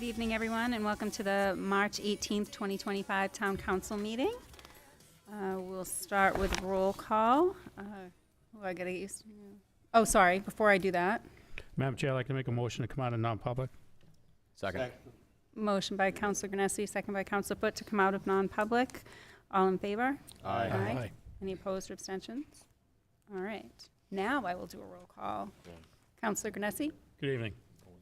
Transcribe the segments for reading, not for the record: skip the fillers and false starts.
Good evening, everyone, and welcome to the March 18th, 2025 Town Council meeting. We'll start with roll call. I gotta get used to. Oh, sorry, before I do that. Madam Chair, I'd like to make a motion to come out of non-public. Second. Motion by Councilor Granessi, second by Councilor Foot to come out of non-public. All in favor? Aye. Aye. Any opposed or abstentions? All right. Now I will do a roll call. Councilor Granessi? Good evening.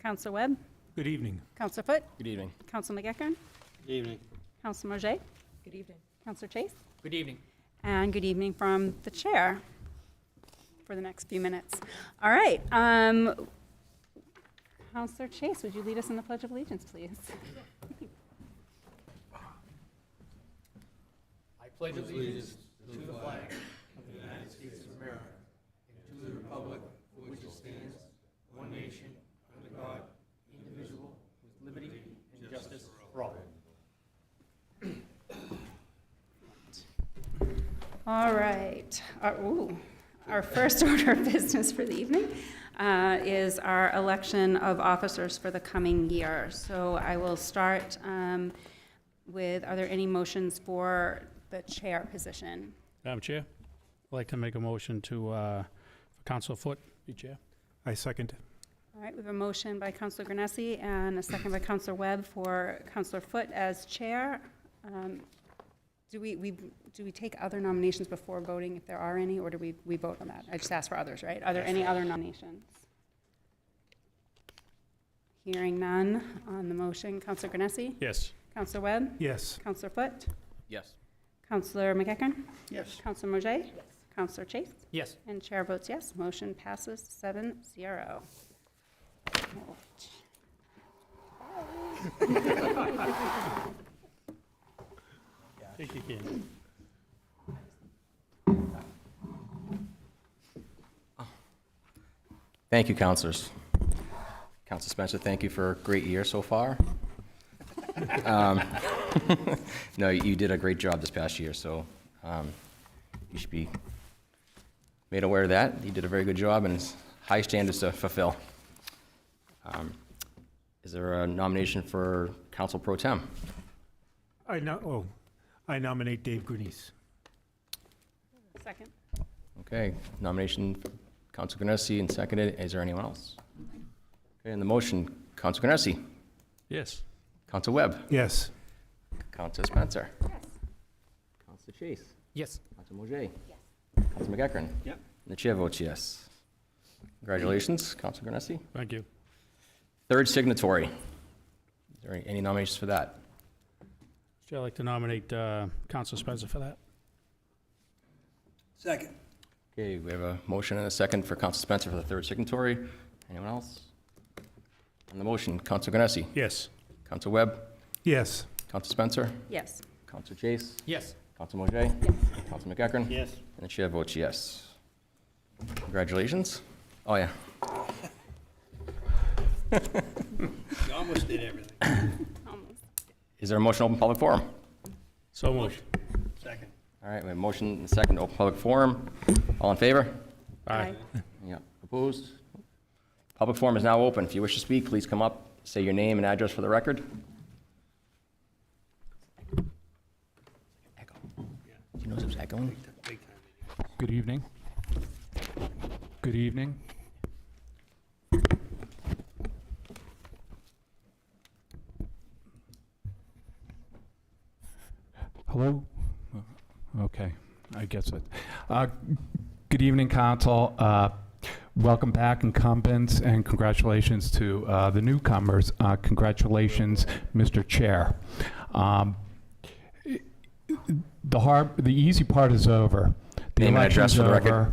Councilor Webb? Good evening. Councilor Foot? Good evening. Councilor McEachern? Good evening. Councilor Mojay? Good evening. Councilor Chase? Good evening. And good evening from the chair for the next few minutes. All right. Councilor Chase, would you lead us in the Pledge of Allegiance, please? I pledge allegiance to the flag of the United States of America and to the republic for which it stands, one nation, under God, indivisible, with liberty and justice for all. All right. Our first order of business for the evening is our election of officers for the coming year. So I will start with, are there any motions for the chair position? Madam Chair, I'd like to make a motion to, for Councilor Foot, be chair. I second. All right, we have a motion by Councilor Granessi and a second by Councilor Webb for Councilor Foot as chair. Do we take other nominations before voting if there are any, or do we vote on that? I just asked for others, right? Are there any other nominations? Hearing none on the motion. Councilor Granessi? Yes. Councilor Webb? Yes. Councilor Foot? Yes. Councilor McEachern? Yes. Councilor Mojay? Yes. Councilor Chase? Yes. And chair votes yes. Motion passes 7-0. Take your can. Thank you, councilors. Councilor Spencer, thank you for a great year so far. No, you did a great job this past year, so you should be made aware of that. You did a very good job and it's high standards to fulfill. Is there a nomination for Council Pro Tem? I nominate Dave Grunice. Second. Okay, nomination for Council Granessi and seconded. Is there anyone else? Okay, and the motion, Council Granessi, Yes. Council Webb, Yes. Council Spencer, Yes. Council Chase, Yes. Council Mojay, Yes. Council McEachern. Yep. And the chair votes yes. Congratulations, Council Granessi. Thank you. Third signatory. Is there any nominations for that? Chair, I'd like to nominate Councilor Spencer for that. Second. Okay, we have a motion and a second for Council Spencer for the third signatory. Anyone else? On the motion, Council Granessi, Yes. Council Webb, Yes. Council Spencer, Yes. Council Chase, Yes. Council Mojay, Yes. Council McEachern. Yes. And the chair votes yes. Congratulations. Oh, yeah. You almost did everything. Almost. Is there a motion to open public forum? So moved. Second. All right, we have a motion and a second to open public forum. All in favor? Aye. Yeah. Opposed? Public forum is now open. If you wish to speak, please come up, say your name and address for the record. Echo. Do you know if it's echoing? Good evening. Good evening. Hello? Okay, I guess it. Good evening, Council. Welcome back, incumbents, and congratulations to the newcomers. Congratulations, Mr. Chair. The easy part is over. The Name and address election's for the record.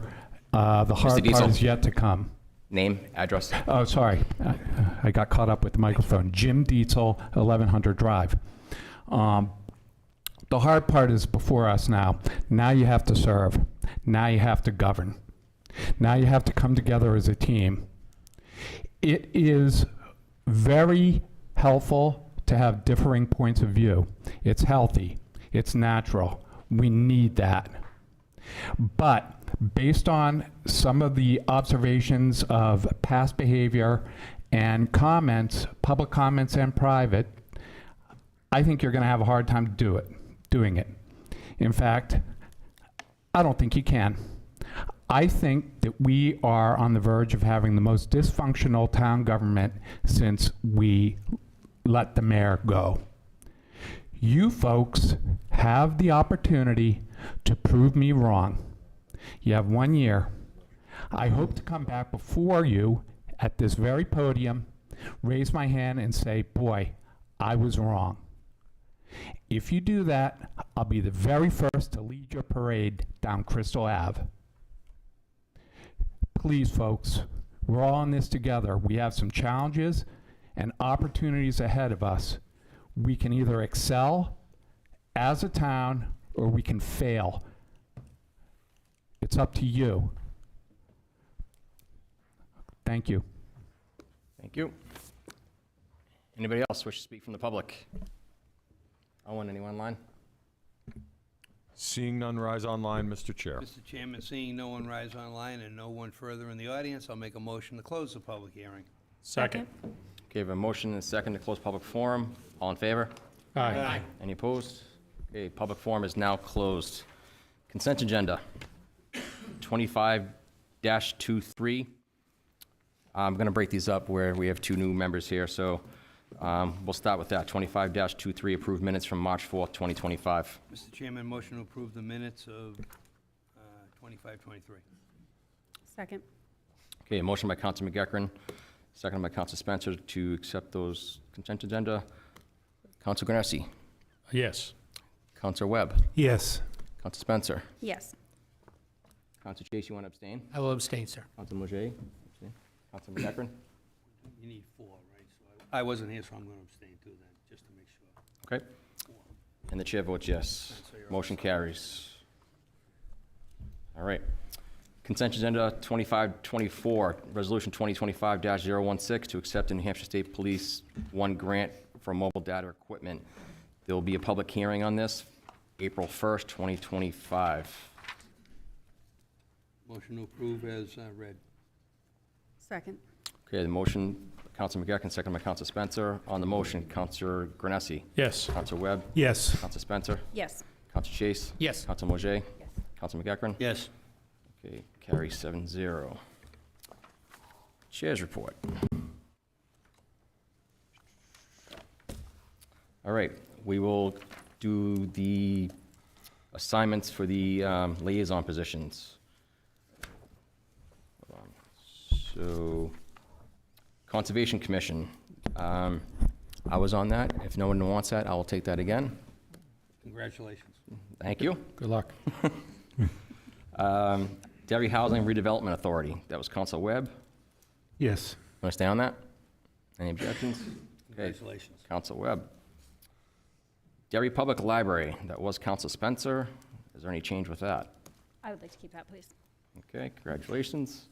over. The hard Diesel. part is yet to come. Name, address. Oh, sorry. I got caught up with the microphone. Jim Dietzel, 1100 Drive. The hard part is before us now. Now you have to serve. Now you have to govern. Now you have to come together as a team. It is very helpful to have differing points of view. It's healthy. It's natural. We need that. But based on some of the observations of past behavior and comments, public comments and private, I think you're going to have a hard time doing it. In fact, I don't think you can. I think that we are on the verge of having the most dysfunctional town government since we let the mayor go. You folks have the opportunity to prove me wrong. You have 1 year. I hope to come back before you at this very podium, raise my hand and say, boy, I was wrong. If you do that, I'll be the very first to lead your parade down Crystal Ave. Please, folks, we're all in this together. We have some challenges and opportunities ahead of us. We can either excel as a town or we can fail. It's up to you. Thank you. Thank you. Anybody else wish to speak from the public? Owen, anyone online? Seeing none rise online, Mr. Chair. Mr. Chairman, seeing no one rise online and no one further in the audience, I'll make a motion to close the public hearing. Second. Okay, we have a motion and a second to close public forum. All in favor? Aye. Any opposed? Okay, public forum is now closed. Consent agenda, 25-23. I'm going to break these up where we have two new members here, so we'll start with that. 25-23, approved minutes from March 4th, 2025. Mr. Chairman, motion to approve the minutes of 25-23. Second. Okay, a motion by Council McEachran, second by Council Spencer to accept those consent agenda. Council Granessi, Yes. Council Webb, Yes. Council Spencer, Yes. Council Chase, you want to abstain? I will abstain, sir. Council Mojay, abstain. Council McEachran, You need 4, right? So I wasn't here, so I'm going to abstain too then, just to make sure. okay. And the chair votes yes. So you're all Motion carries. All right. Consent agenda 25-24, resolution 2025-016 to accept the New Hampshire State Police 1 grant for mobile data equipment. There will be a public hearing on this, April 1st, 2025. Motion to approve as read. Second. Okay, the motion, Council McEachran, second by Council Spencer. On the motion, Council Granessi, Yes. Council Webb, Yes. Council Spencer, Yes. Council Chase, Yes. Council Mojay, Yes. Council McEachran. Yes. Okay, carry 7-0. Chair's report. All right, we will do the assignments for the liaison positions. Hold on. So, Conservation Commission. I was on that. If no one wants that, I will take that again. Congratulations. Thank you. Good luck. Derry Housing Redevelopment Authority. That was Council Webb. Yes. Want to stay on that? Any objections? Okay, Congratulations. Council Webb. Derry Public Library, that was Council Spencer. Is there any change with that? I would like to keep that, please. Okay, congratulations.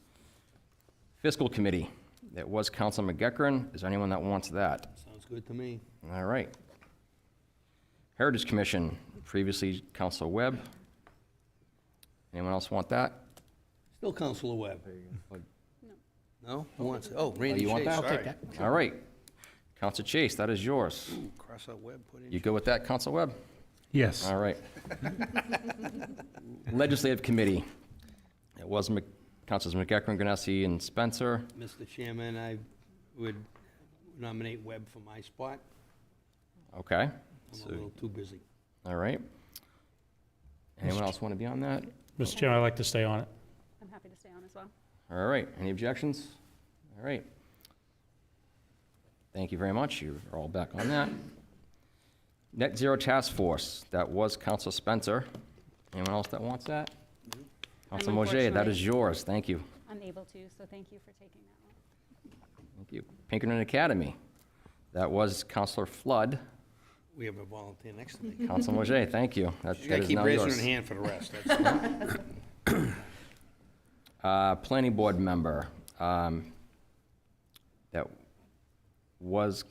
Fiscal Committee, that was Council McEachran. Is there anyone that wants that? Sounds good to me. All right. Heritage Commission, previously Council Webb. Anyone else want that? Still Councilor Webb. Oh. No? Who wants it? Oh, Randy you want Chase, that? I'll sorry. All right. Council Chase, that is yours. Ooh, cross out Webb, put in. You go with that, Council Webb? Yes. All right. Legislative Committee. It was Councilors McEachran, Granessi, and Spencer. Mr. Chairman, I would nominate Webb for my spot. Okay. I'm So- a little too busy. All right. Anyone else want to be on that? Mr. Chairman, I'd like to stay on it. I'm happy to stay on as well. All right. Any objections? All right. Thank you very much. You're all back on that. Net Zero Task Force. That was Council Spencer. Anyone else that wants that? Council Mojay, that is yours. Thank you. I'm able to, so thank you for taking that one. Thank you. Pinkerton Academy. That was Councilor Flood. We have a volunteer next to me. Council Mojay, thank you. That She's that got to is keep now raising yours. her hand for the rest, that's all. Planning Board member. That was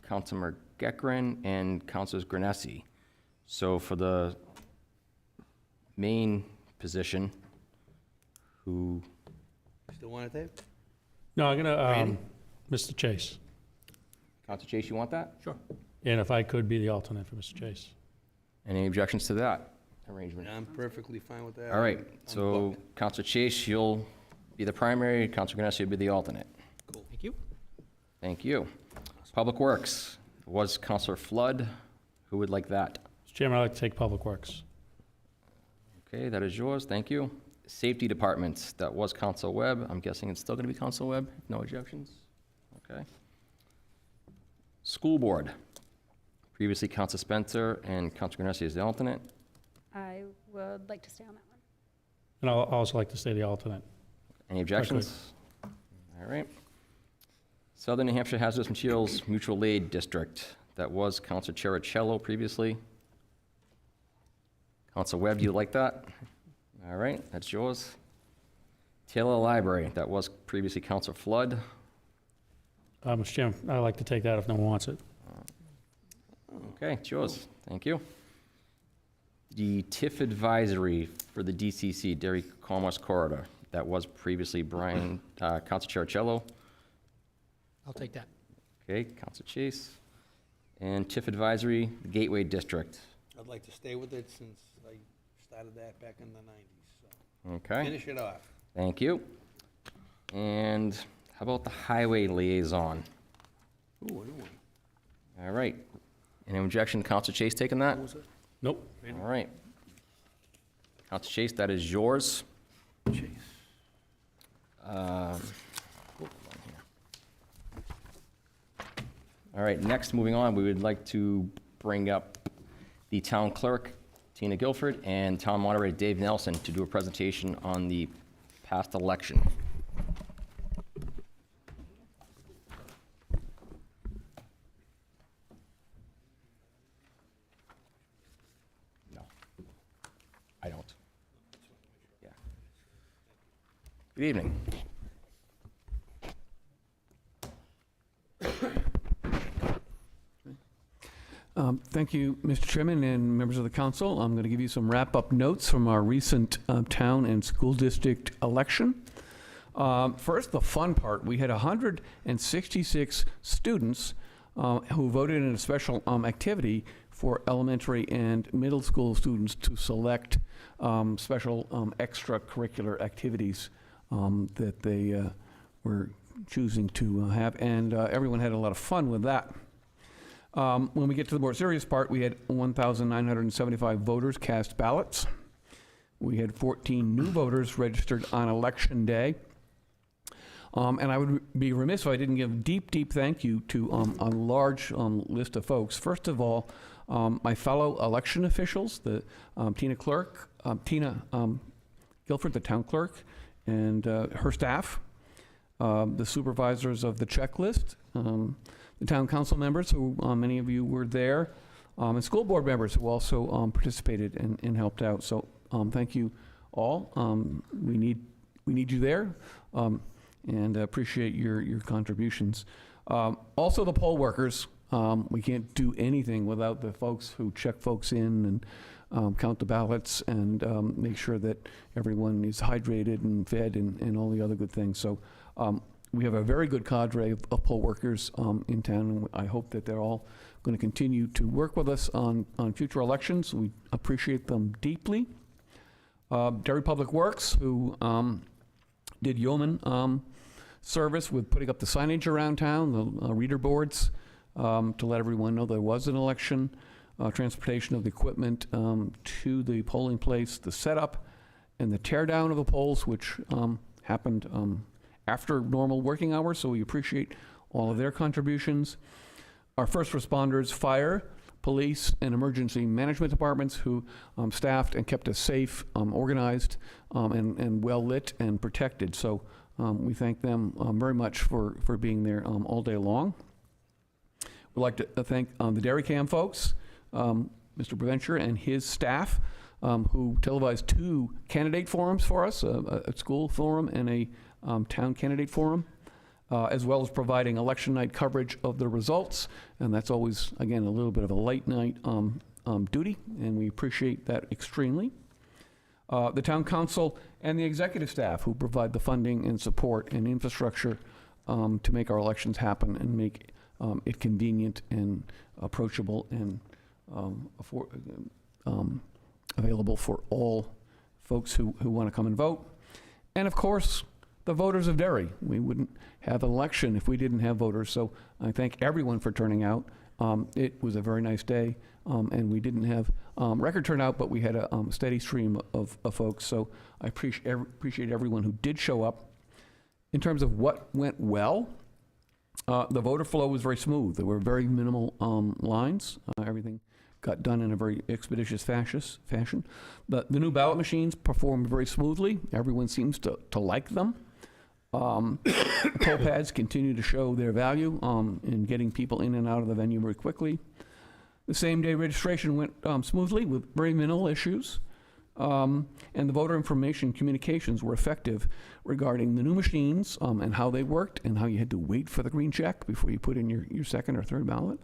Councilor McEachran and Councilors Granessi. So for the main position, who, Still want it, Dave? No, I'm gonna, Randy? Mr. Chase. Counselor Chase, you want that? Sure. And if I could be the alternate for Mr. Chase. Any objections to that arrangement? I'm perfectly fine with that. All right, I'm so booked. Counselor Chase, you'll be the primary, Counselor Ganesha will be the alternate. Cool. Thank you. Thank you. Public Works was Counselor Flood. Who would like that? Mr. Chairman, I'd like to take Public Works. Okay, that is yours, thank you. Safety Departments, that was Counselor Webb. I'm guessing it's still going to be Counselor Webb, no objections? Okay. School Board, previously Counselor Spencer and Counselor Ganesha is the alternate. I would like to stay on that one. And I'll also like to stay the alternate. Any objections? All right. Southern New Hampshire Hazardous Materials Mutual Aid District, that was Counselor Chericello previously. Counselor Webb, do you like that? All right, that's yours. Taylor Library, that was previously Counselor Flood. Mr. Chairman, I'd like to take that if no one wants it. Okay, it's yours, thank you. The TIF Advisory for the DCC, Dairy Commerce Corridor, that was previously Counselor Chericello. I'll take that. Okay, Counselor Chase. And TIF Advisory, the Gateway District. I'd like to stay with it since I started that back in the 90s, so Okay, finish it off. thank you. And how about the Highway Liaison? Ooh, a new one. All right. Any objection to Counselor Chase taking that? What was it? Nope. All right. Counselor Chase, that is yours. Chase. Hold on here. All right, next, moving on, we would like to bring up the town clerk, Tina Guilford, and town moderator, Dave Nelson, to do a presentation on the past election. No, I don't. Yeah. Good evening. Thank you, Mr. Chairman and members of the council. I'm going to give you some wrap-up notes from our recent town and school district election. First, the fun part. We had 166 students who voted in a special activity for elementary and middle school students to select special extracurricular activities that they were choosing to have, and everyone had a lot of fun with that. When we get to the more serious part, we had 1,975 voters cast ballots. We had 14 new voters registered on Election Day. And I would be remiss if I didn't give deep thank you to a large list of folks. First of all, my fellow election officials, the Tina Guilford, the town clerk, and her staff, the supervisors of the checklist, the town council members, who many of you were there, and school board members who also participated and helped out. So thank you all. We need you there, and appreciate your contributions. Also, the poll workers. We can't do anything without the folks who check folks in and count the ballots and make sure that everyone is hydrated and fed and all the other good things. So we have a very good cadre of poll workers in town, and I hope that they're all going to continue to work with us on future elections. We appreciate them deeply. Derry Public Works, who did yeoman service with putting up the signage around town, the reader boards, to let everyone know there was an election, transportation of the equipment to the polling place, the setup, and the tear down of the polls, which happened after normal working hours, so we appreciate all of their contributions. Our first responders, fire, police, and emergency management departments who staffed and kept us safe, organized, and well-lit and protected. So we thank them very much for being there all day long. We'd like to thank the DerryCAM folks, Mr. Preventure and his staff, who televised 2 candidate forums for us, a school forum and a town candidate forum, as well as providing election night coverage of the results. And that's always, again, a little bit of a late night duty, and we appreciate that extremely. The town council and the executive staff who provide the funding and support and infrastructure to make our elections happen and make it convenient and approachable and available for all folks who want to come and vote. And of course, the voters of Derry. We wouldn't have an election if we didn't have voters. So I thank everyone for turning out. It was a very nice day, and we didn't have record turnout, but we had a steady stream of folks. So I appreciate everyone who did show up. In terms of what went well, the voter flow was very smooth. There were very minimal lines. Everything got done in a very expeditious fashion. The new ballot machines performed very smoothly. Everyone seems to like them. Poll pads continue to show their value in getting people in and out of the venue very quickly. The same-day registration went smoothly with very minimal issues. And the voter information communications were effective regarding the new machines and how they worked and how you had to wait for the green check before you put in your second or third ballot.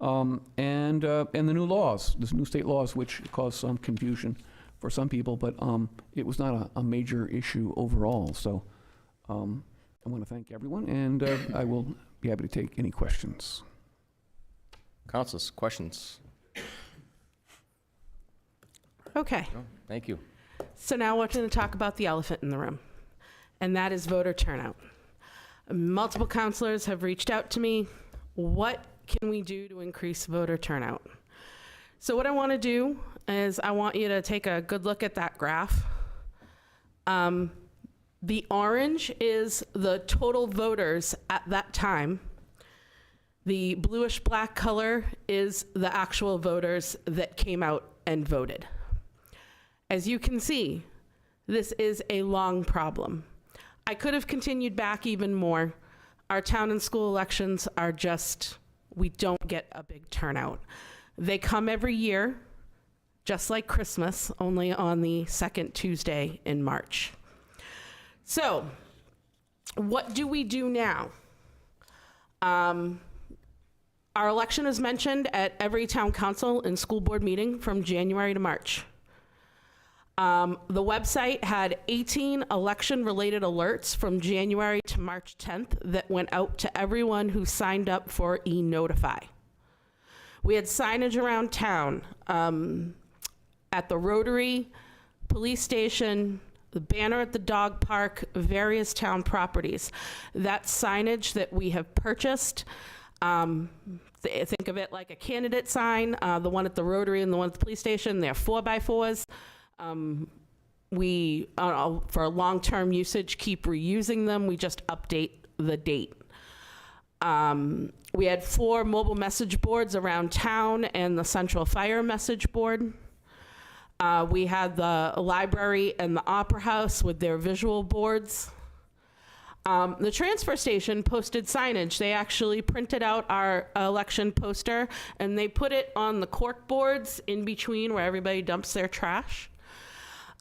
And the new laws, the new state laws, which caused some confusion for some people, but it was not a major issue overall. So I want to thank everyone, and I will be happy to take any questions. Councilors, questions? Okay, No? Thank you. so now we're going to talk about the elephant in the room, and that is voter turnout. Multiple counselors have reached out to me. What can we do to increase voter turnout? So what I want to do is I want you to take a good look at that graph. The orange is the total voters at that time. The bluish black color is the actual voters that came out and voted. As you can see, this is a long problem. I could have continued back even more. Our town and school elections are just, we don't get a big turnout. They come every year, just like Christmas, only on the second Tuesday in March. So, what do we do now? Our election is mentioned at every town council and school board meeting from January to March. The website had 18 election-related alerts from January to March 10th that went out to everyone who signed up for e-Notify. We had signage around town, at the Rotary, police station, the banner at the dog park, various town properties. That signage that we have purchased, think of it like a candidate sign, the one at the Rotary and the one at the police station, they're 4x4s. We, for long-term usage, keep reusing them. We just update the date. We had 4 mobile message boards around town and the central fire message board. We had the library and the opera house with their visual boards. The transfer station posted signage. They actually printed out our election poster and they put it on the cork boards in between where everybody dumps their trash.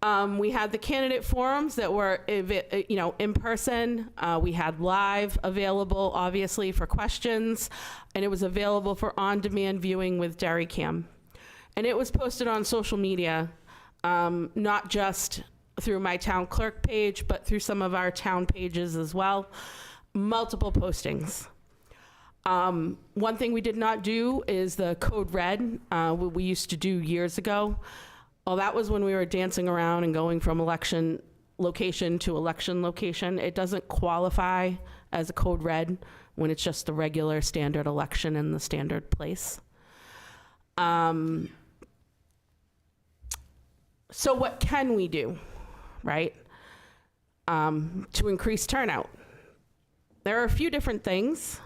We had the candidate forums that were, in person. We had live available, obviously, for questions, and it was available for on-demand viewing with DerryCAM. And it was posted on social media, not just through my town clerk page, but through some of our town pages as well. Multiple postings. One thing we did not do is the code red, what we used to do years ago. Well, that was when we were dancing around and going from election location to election location. It doesn't qualify as a code red when it's just the regular standard election in the standard place. So what can we do, right, to increase turnout? There are a few different things.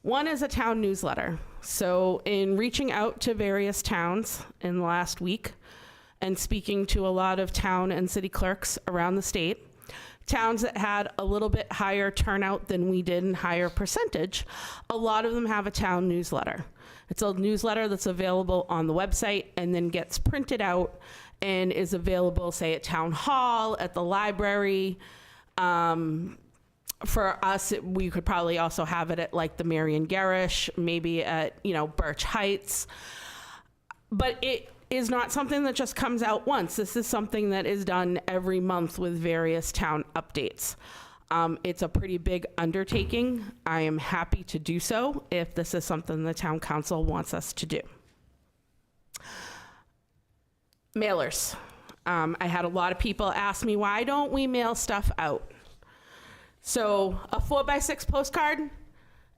One is a town newsletter. So in reaching out to various towns in the last week and speaking to a lot of town and city clerks around the state, towns that had a little bit higher turnout than we did and higher percentage, a lot of them have a town newsletter. It's a newsletter that's available on the website and then gets printed out and is available, say, at town hall, at the library. For us, we could probably also have it at like the Marion Garish, maybe at, Birch Heights. But it is not something that just comes out once. This is something that is done every month with various town updates. It's a pretty big undertaking. I am happy to do so if this is something the town council wants us to do. Mailers. I had a lot of people ask me, why don't we mail stuff out? So a 4x6 postcard,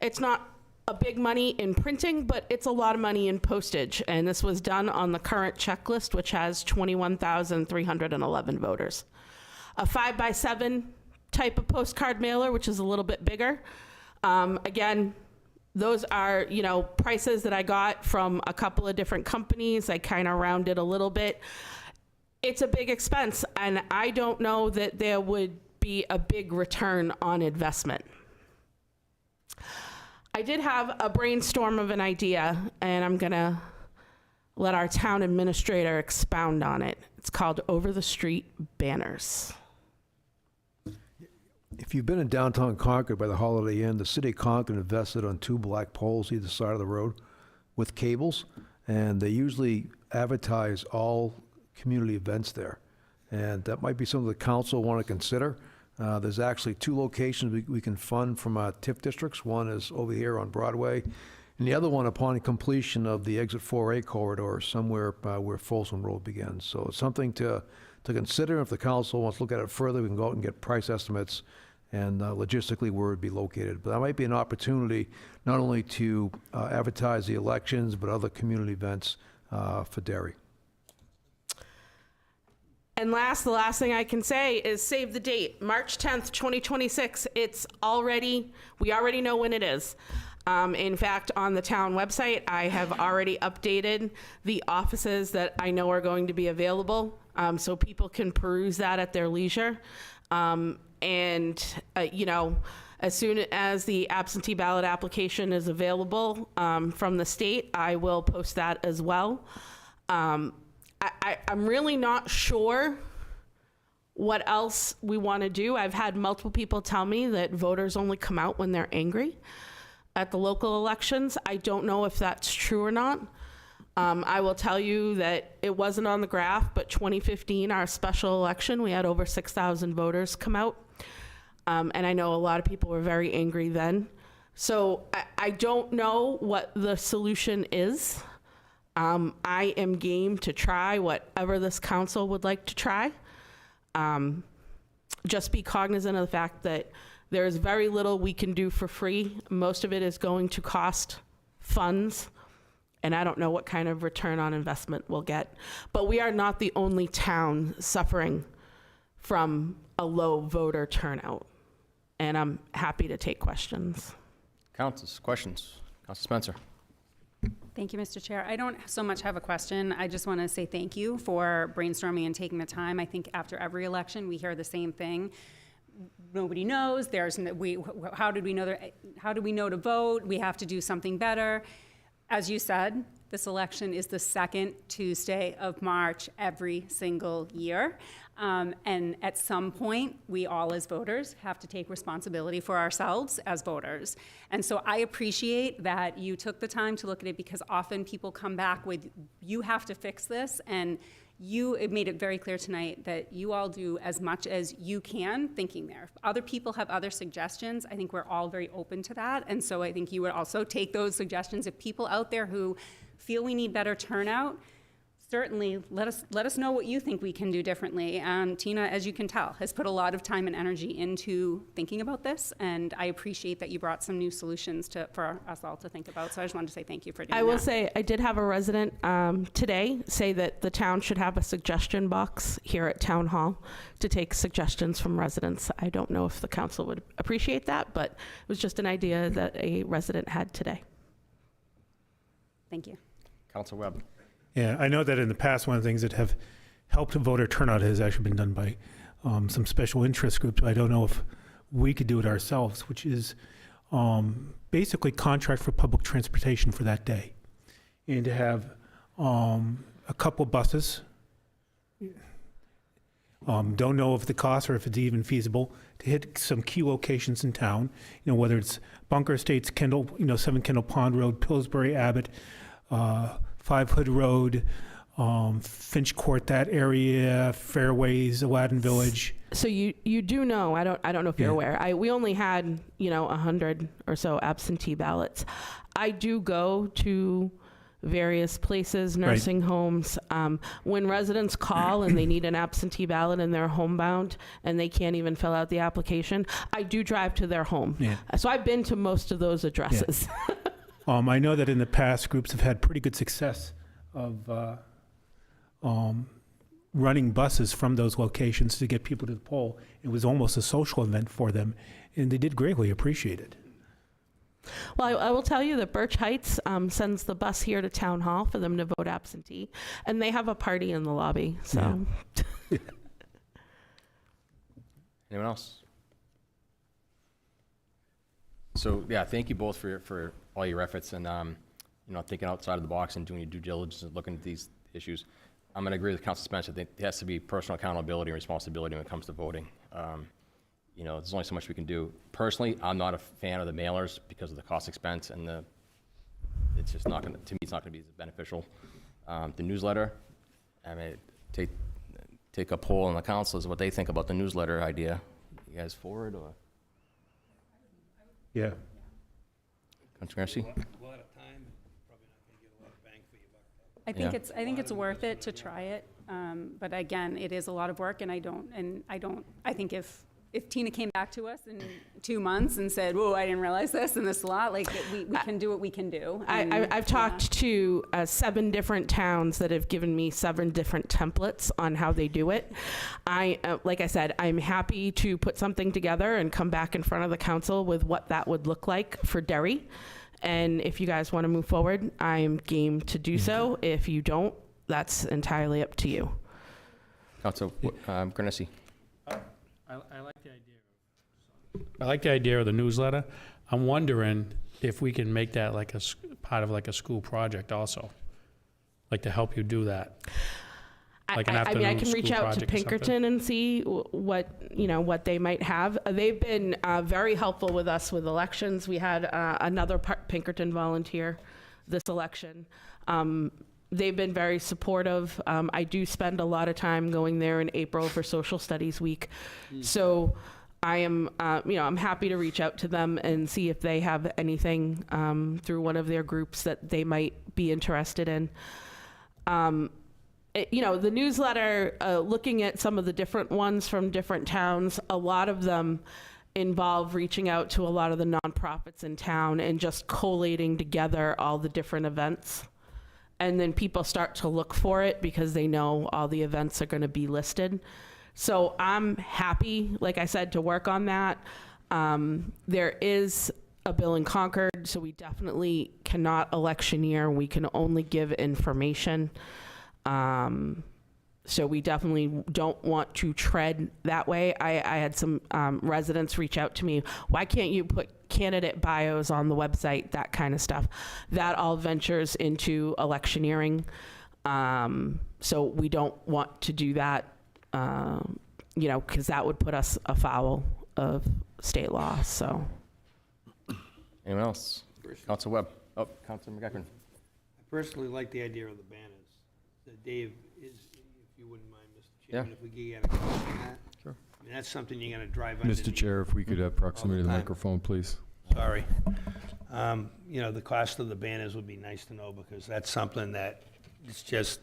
it's not a big money in printing, but it's a lot of money in postage. And this was done on the current checklist, which has 21,311 voters. A 5x7 type of postcard mailer, which is a little bit bigger. Again, those are, prices that I got from a couple of different companies. I kind of rounded a little bit. It's a big expense, and I don't know that there would be a big return on investment. I did have a brainstorm of an idea, and I'm gonna let our town administrator expound on it. It's called Over the Street Banners. If you've been in downtown Concord by the Holiday Inn, the city of Concord invested on 2 black poles either side of the road with cables, and they usually advertise all community events there. And that might be something the council want to consider. There's actually 2 locations we can fund from our TIF districts. One is over here on Broadway, and the other one upon completion of the Exit 4A corridor somewhere where Folsom Road begins. So it's something to consider. If the council wants to look at it further, we can go out and get price estimates and logistically where it would be located. But that might be an opportunity not only to advertise the elections, but other community events for Derry. And the last thing I can say is save the date, March 10th, 2026. We already know when it is. In fact, on the town website, I have already updated the offices that I know are going to be available, so people can peruse that at their leisure. As soon as the absentee ballot application is available from the state, I will post that as well. I'm really not sure what else we want to do. I've had multiple people tell me that voters only come out when they're angry at the local elections. I don't know if that's true or not. I will tell you that it wasn't on the graph, but 2015, our special election, we had over 6,000 voters come out. And I know a lot of people were very angry then. So I don't know what the solution is. I am game to try whatever this council would like to try. Just be cognizant of the fact that there is very little we can do for free. Most of it is going to cost funds, and I don't know what kind of return on investment we'll get. But we are not the only town suffering from a low voter turnout, and I'm happy to take questions. Councilors, questions? Council Spencer. Thank you, Mr. Chair. I don't so much have a question. I just want to say thank you for brainstorming and taking the time. I think after every election, we hear the same thing. Nobody knows. How did we know to vote? We have to do something better. As you said, this election is the second Tuesday of March every single year. And at some point, we all as voters have to take responsibility for ourselves as voters. And so I appreciate that you took the time to look at it, because often people come back with, you have to fix this, and it made it very clear tonight that you all do as much as you can thinking there. If other people have other suggestions, I think we're all very open to that. And so I think you would also take those suggestions. If people out there who feel we need better turnout, certainly let us know what you think we can do differently. Tina, as you can tell, has put a lot of time and energy into thinking about this, and I appreciate that you brought some new solutions for us all to think about. So I just wanted to say thank you for doing that. I will say, I did have a resident today say that the town should have a suggestion box here at Town Hall to take suggestions from residents. I don't know if the council would appreciate that, but it was just an idea that a resident had today. Thank you. Council Webb. Yeah, I know that in the past, one of the things that have helped voter turnout has actually been done by some special interest groups. I don't know if we could do it ourselves, which is basically contract for public transportation for that day. And to have a couple buses. Don't know if the cost or if it's even feasible to hit some key locations in town, whether it's Bunker Estates, Kendall, 7 Kendall Pond Road, Pillsbury, Abbott, 5 Hood Road, Finch Court, that area, Fairways, Aladdin Village. So you do know, I don't know if you're Yeah. aware, we only had, 100 or so absentee ballots. I do go to various places, nursing homes. When residents call and they need an absentee ballot and they're homebound and they can't even fill out the application, I do drive to their home. Yeah. So I've been to most of those addresses. I know that in the past, groups have had pretty good success of running buses from those locations to get people to the poll. It was almost a social event for them, and they did greatly appreciate it. Well, I will tell you that Birch Heights sends the bus here to Town Hall for them to vote absentee, and they have a party in the lobby. So, Anyone else? So, yeah, thank you both for all your efforts and, thinking outside of the box and doing your due diligence and looking at these issues. I'm going to agree with Council Spencer. I think there has to be personal accountability and responsibility when it comes to voting. There's only so much we can do. Personally, I'm not a fan of the mailers because of the cost expense and it's just not going to, to me, it's not going to be as beneficial. The newsletter, I mean, take a poll on the councilors what they think about the newsletter idea. You guys for it or? Yeah. Councilor Garcia? A lot of time, probably not going to get a lot of bang for your buck. I think it's worth it to try it. But again, it is a lot of work, and I think if Tina came back to us in 2 months and said, "Whoa, I didn't realize this and this a lot," we can do what we can do. I've talked to 7 different towns that have given me 7 different templates on how they do it. Like I said, I'm happy to put something together and come back in front of the council with what that would look like for Derry. And if you guys want to move forward, I'm game to do so. If you don't, that's entirely up to you. Councilor Garcia? I like the idea. I like the idea of the newsletter. I'm wondering if we can make that like part of like a school project also, like to help you do that. Like an I afternoon can reach school out to project or something. Pinkerton and see what they might have. They've been very helpful with us with elections. We had another Pinkerton volunteer this election. They've been very supportive. I do spend a lot of time going there in April for Social Studies Week. So I am, I'm happy to reach out to them and see if they have anything through one of their groups that they might be interested in. The newsletter, looking at some of the different ones from different towns, a lot of them involve reaching out to a lot of the nonprofits in town and just collating together all the different events. And then people start to look for it because they know all the events are going to be listed. So I'm happy, like I said, to work on that. There is a bill in Concord, so we definitely cannot electioneer. We can only give information. So we definitely don't want to tread that way. I had some residents reach out to me, why can't you put candidate bios on the website, that kind of stuff. That all ventures into electioneering. So we don't want to do that, because that would put us afoul of state law, so. Anyone else? Councilor Webb? Oh, Councilor McEachran. I personally like the idea of the banners. Dave, if you wouldn't mind, Mr. Chairman, if we could get a copy of that. Sure. I mean, that's something you're going to drive underneath. Mr. Chair, if we could have proximity to the time. microphone, please. Sorry. The cost of the banners would be nice to know because that's something that it's just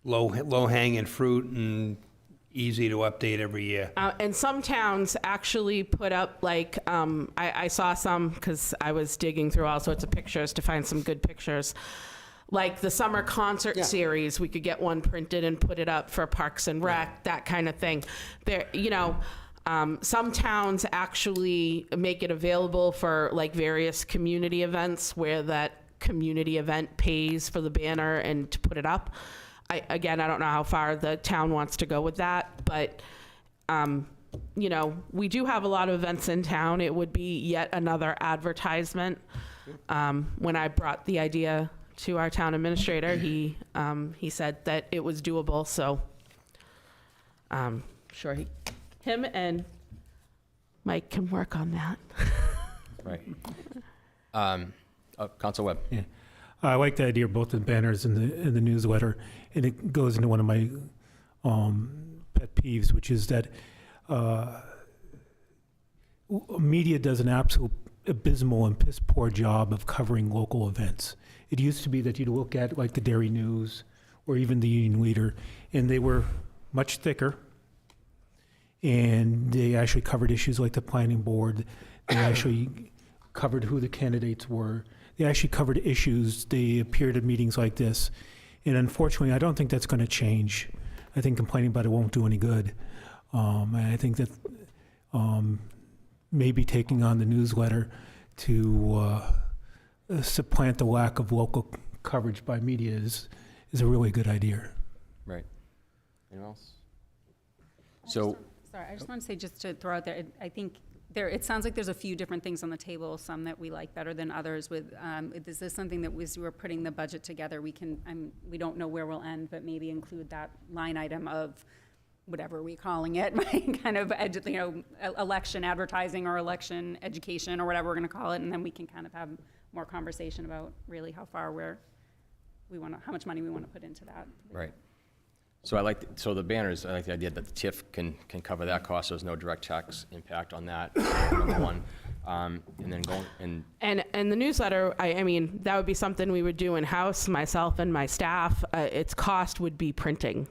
low-hanging fruit and easy to update every year. And some towns actually put up, I saw some, because I was digging through all sorts of pictures to find some good pictures. Like the summer concert series, we could get one printed and put it up for Parks and Rec, that kind of thing. There, some towns actually make it available for various community events where that community event pays for the banner and to put it up. I don't know how far the town wants to go with that, but, we do have a lot of events in town. It would be yet another advertisement. When I brought the idea to our town administrator, he said that it was doable, so sure him and Mike can work on that. Right. Councilor Webb? Yeah. I like the idea of both the banners and the newsletter, and it goes into one of my pet peeves, which is that media does an absolute abysmal and piss poor job of covering local events. It used to be that you'd look at like the Derry News or even the Union Leader, and they were much thicker, and they actually covered issues like the planning board. They actually covered who the candidates were. They actually covered issues. They appeared at meetings like this. And unfortunately, I don't think that's going to change. I think complaining about it won't do any good. And I think that maybe taking on the newsletter to supplant the lack of local coverage by media is a really good idea. Right. Anyone else? So, Sorry, I just want to say, just to throw out there, I think it sounds like there's a few different things on the table, some that we like better than others. With is this something that we're putting the budget together, we don't know where we'll end, but maybe include that line item of whatever we're calling it, right? Kind of election advertising or election education or whatever we're going to call it, and then we can kind of have more conversation about really how much money we want to put into that. right. So the banners, I like the idea that the TIF can cover that cost, so there's no direct tax impact on that, number one. And then And the newsletter, I mean, that would be something we would do in-house, myself and my staff. Its cost would be printing,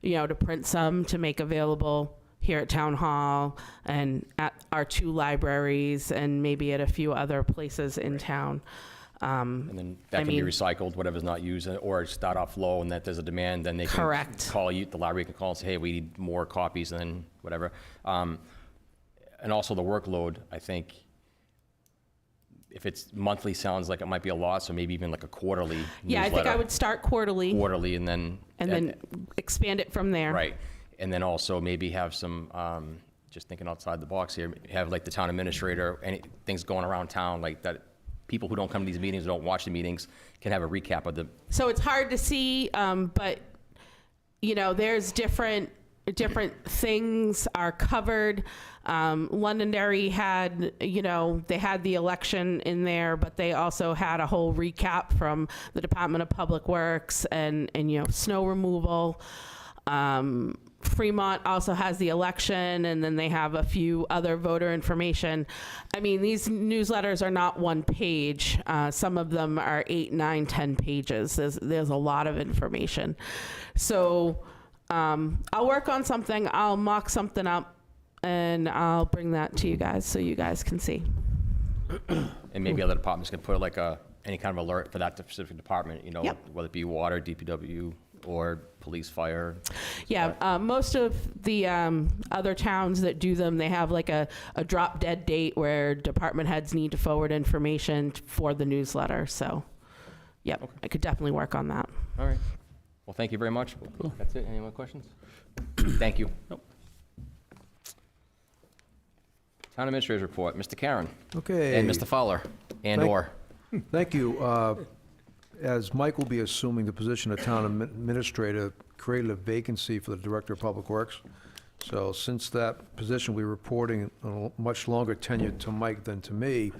to print some to make available here at Town Hall and at our 2 libraries and maybe at a few other places in town. and then that can be recycled, whatever's not used, or start off low, and that there's a demand, then they can Correct. call you, the library can call and say, hey, we need more copies, and then whatever. And also the workload, I think, if it's monthly, sounds like it might be a lot, so maybe even like a quarterly Yeah, I think I would start quarterly quarterly, and then expand it from there. right, and then also maybe have some, just thinking outside the box here, have like the town administrator, any things going around town, like that, people who don't come to these meetings, don't watch the meetings, can have a recap of the. So it's hard to see, but there's different things are covered. Londonderry had, they had the election in there, but they also had a whole recap from the Department of Public Works and snow removal. Fremont also has the election, and then they have a few other voter information. I mean, these newsletters are not one page. Some of them are 8, 9, 10 pages. There's a lot of information. So I'll work on something. I'll mock something up, and I'll bring that to you guys so you guys can see. And maybe other departments can put like any kind of alert for that specific department, Yep. whether it be water, DPW, or police, fire. Yeah, most of the other towns that do them, they have like a drop dead date where department heads need to forward information for the newsletter. So, yep, Okay. I could definitely work on that. All right. Well, thank you very much. Cool. That's it. Any more questions? Thank you. Nope. Town Administrator's Report, Mr. Karen. Okay. And Mr. Fowler, and/or. Thank you. As Mike will be assuming the position of town administrator, created a vacancy for the Director of Public Works. So since that position, we're reporting a much longer tenure to Mike than to me.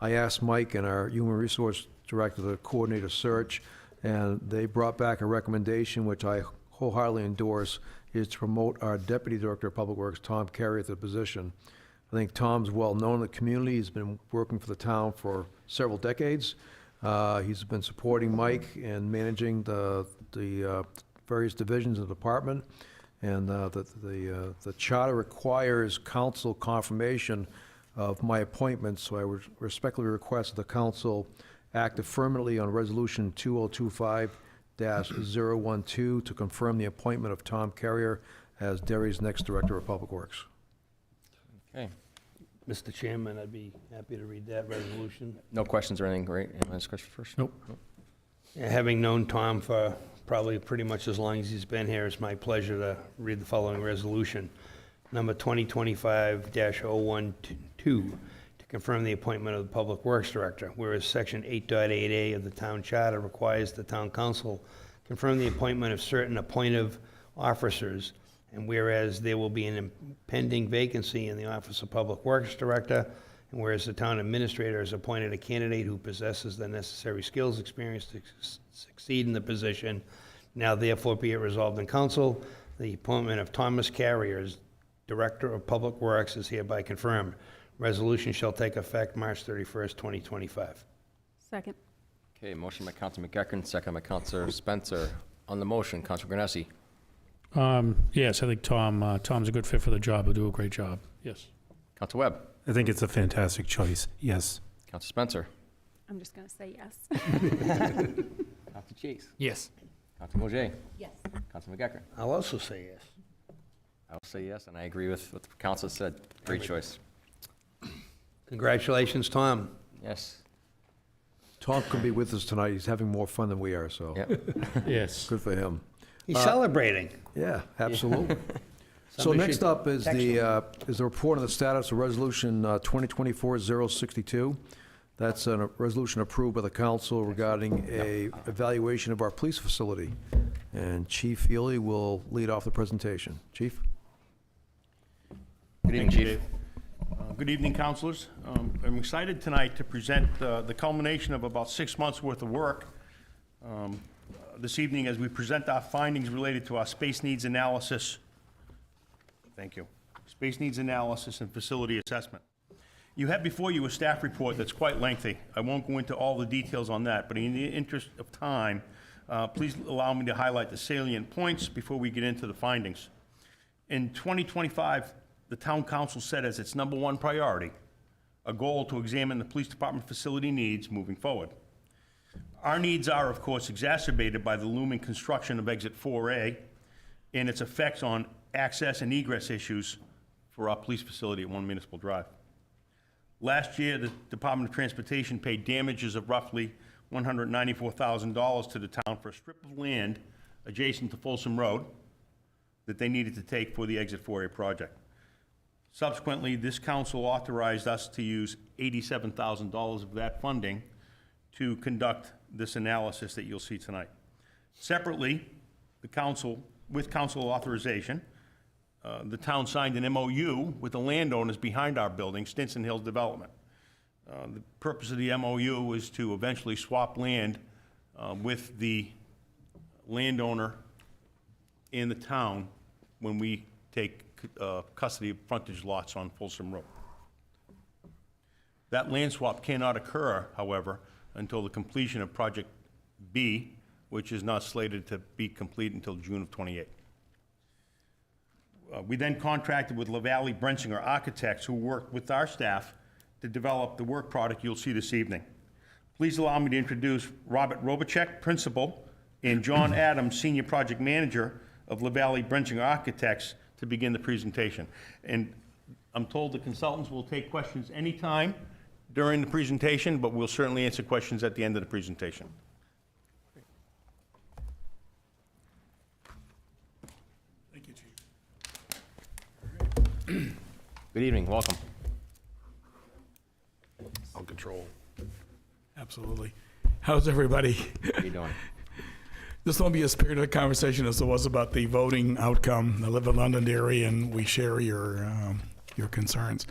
I asked Mike and our Human Resource Director to coordinate a search, and they brought back a recommendation, which I wholeheartedly endorse, is to promote our Deputy Director of Public Works, Tom Carey, to the position. I think Tom's well-known in the community. He's been working for the town for several decades. He's been supporting Mike in managing the various divisions of the department. And the charter requires council confirmation of my appointment, so I would respectfully request that the council act affirmatively on Resolution 2025-012 to confirm the appointment of Tom Carrier as Derry's next Director of Public Works. Okay. Mr. Chairman, I'd be happy to read that resolution. No questions or anything, great. Anyone has a question first? Nope. Having known Tom for probably pretty much as long as he's been here, it's my pleasure to read the following resolution. Number 2025-012, to confirm the appointment of the Public Works Director, whereas Section 8.8A of the Town Charter requires the Town Council confirm the appointment of certain appointive officers, and whereas there will be an impending vacancy in the Office of Public Works Director, And whereas the town administrator has appointed a candidate who possesses the necessary skills, experience to succeed in the position, now therefore be it resolved in council, the appointment of Thomas Carrier as Director of Public Works is hereby confirmed. Resolution shall take effect March 31st, 2025. Second. Okay, motion by Councilor McEachran, second by Councilor Spencer. On the motion, Councilor Granessi. Yes, I think Tom's a good fit for the job. He'll do a great job. Yes. Councilor Webb. I think it's a fantastic choice. Yes. Councilor Spencer. I'm just going to say yes. Councilor Chase. Yes. Councilor Mojay. Yes. Councilor McEachran. I'll also say yes. I'll say yes, and I agree with what the council said. Great choice. Congratulations, Tom. Yes. Tom could be with us tonight. He's having more fun than we are, so Yep. Yes. good for him. He's celebrating. Yeah, absolutely. So Somebody next should up is text the report on the status of Resolution 2024-062. That's a resolution approved by the council regarding a evaluation of our police facility. And Chief Healy will lead off the presentation. Chief? Good evening, Thank you, Chief. Dave. Good evening, councilors. I'm excited tonight to present the culmination of about 6 months' worth of work this evening as we present our findings related to our space needs analysis. Thank you. Space needs analysis and facility assessment. You have before you a staff report that's quite lengthy. I won't go into all the details on that, but in the interest of time, please allow me to highlight the salient points before we get into the findings. In 2025, the town council set as its #1 priority a goal to examine the police department facility needs moving forward. Our needs are, of course, exacerbated by the looming construction of Exit 4A and its effects on access and egress issues for our police facility at 1 Municipal Drive. Last year, the Department of Transportation paid damages of roughly $194,000 to the town for a strip of land adjacent to Folsom Road that they needed to take for the Exit 4A project. Subsequently, this council authorized us to use $87,000 of that funding to conduct this analysis that you'll see tonight. Separately, the council, with council authorization, the town signed an MOU with the landowners behind our building, Stinson Hills Development. The purpose of the MOU is to eventually swap land with the landowner in the town when we take custody of frontage lots on Folsom Road. That land swap cannot occur, however, until the completion of Project B, which is not slated to be complete until June of '28. We then contracted with LaValle Brensinger Architects, who worked with our staff to develop the work product you'll see this evening. Please allow me to introduce Robert Robacek, Principal, and John Adams, Senior Project Manager of LaValle Brensinger Architects, to begin the presentation. And I'm told the consultants will take questions anytime during the presentation, but we'll certainly answer questions at the end of the presentation. Thank you, Chief. Good evening, welcome. I'll control. Absolutely. How's everybody? How you doing? This won't be a spirited conversation as it was about the voting outcome. I live in Londonderry, and we share your concerns.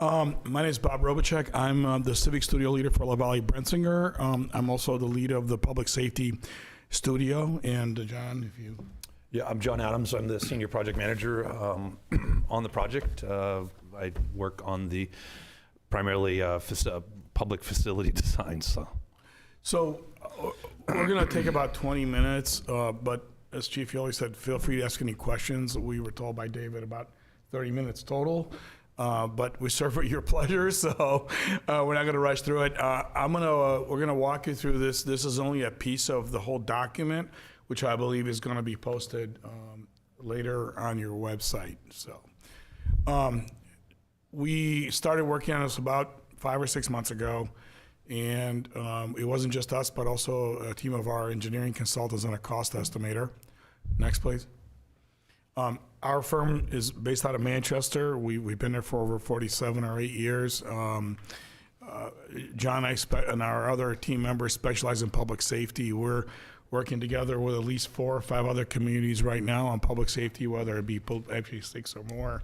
My name is Bob Robacek. I'm the Civic Studio Leader for LaValle Brensinger. I'm also the lead of the Public Safety Studio. And John, if you... Yeah, I'm John Adams. I'm the Senior Project Manager on the project. I work on the primarily public facility design. So we're going to take about 20 minutes, but as Chief Healy said, feel free to ask any questions. We were told by David about 30 minutes total, but we serve at your pleasure, so we're not going to rush through it. We're going to walk you through this. This is only a piece of the whole document, which I believe is going to be posted later on your website. So we started working on this about 5 or 6 months ago. And it wasn't just us, but also a team of our engineering consultants and a cost estimator. Next, please. Our firm is based out of Manchester. We've been there for over 47 or 8 years. John and I and our other team members specialize in public safety. We're working together with at least 4 or 5 other communities right now on public safety, whether it be actually 6 or more,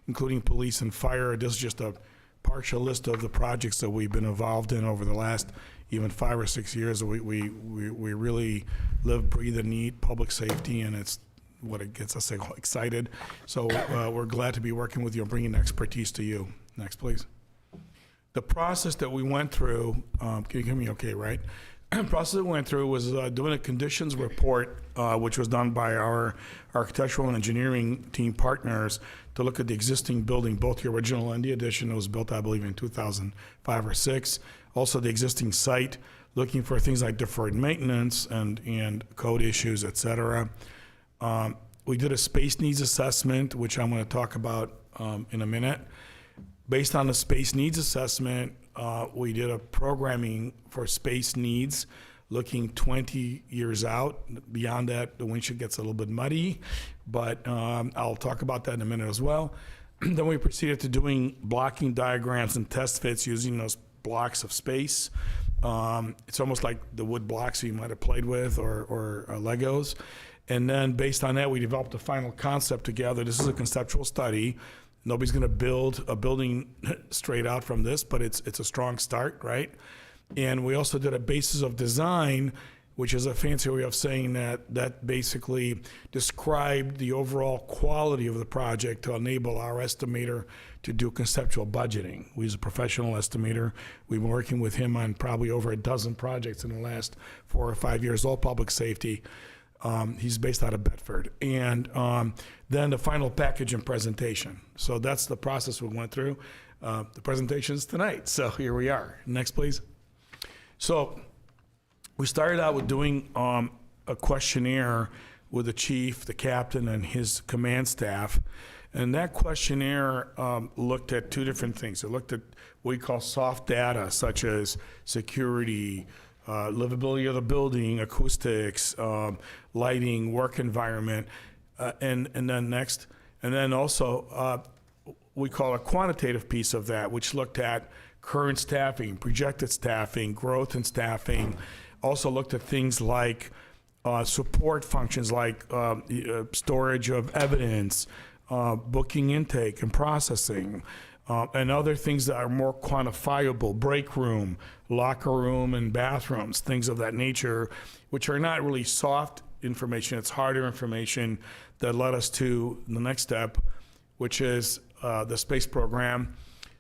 including police and fire. This is just a partial list of the projects that we've been involved in over the last even 5 or 6 years. We really live, breathe, and need public safety, and it's what it gets us excited. So we're glad to be working with you and bringing expertise to you. Next, please. The process that we went through, can you hear me okay, right? The process that we went through was doing a conditions report, which was done by our architectural and engineering team partners to look at the existing building, both the original and the addition that was built, I believe, in 2005 or 6. Also the existing site, looking for things like deferred maintenance and code issues, et cetera. We did a space needs assessment, which I'm going to talk about in a minute. Based on the space needs assessment, we did a programming for space needs, looking 20 years out. Beyond that, the windshield gets a little bit muddy, but I'll talk about that in a minute as well. Then we proceeded to doing blocking diagrams and test fits using those blocks of space. It's almost like the wood blocks you might have played with or Legos. And then based on that, we developed a final concept together. This is a conceptual study. Nobody's going to build a building straight out from this, but it's a strong start, right? And we also did a basis of design, which is a fancy way of saying that basically described the overall quality of the project to enable our estimator to do conceptual budgeting. We use a professional estimator. We've been working with him on probably over a dozen projects in the last 4 or 5 years, all public safety. He's based out of Bedford. And then the final package and presentation. So that's the process we went through. The presentation is tonight, so here we are. Next, please. So we started out with doing a questionnaire with the chief, the captain, and his command staff. And that questionnaire looked at 2 different things. It looked at what we call soft data, such as security, livability of the building, acoustics, lighting, work environment, and then also we call a quantitative piece of that, which looked at current staffing, projected staffing, growth in staffing. Also looked at things like support functions like storage of evidence, booking intake and processing, and other things that are more quantifiable, break room, locker room, and bathrooms, things of that nature, which are not really soft information. It's harder information that led us to the next step, which is the space program.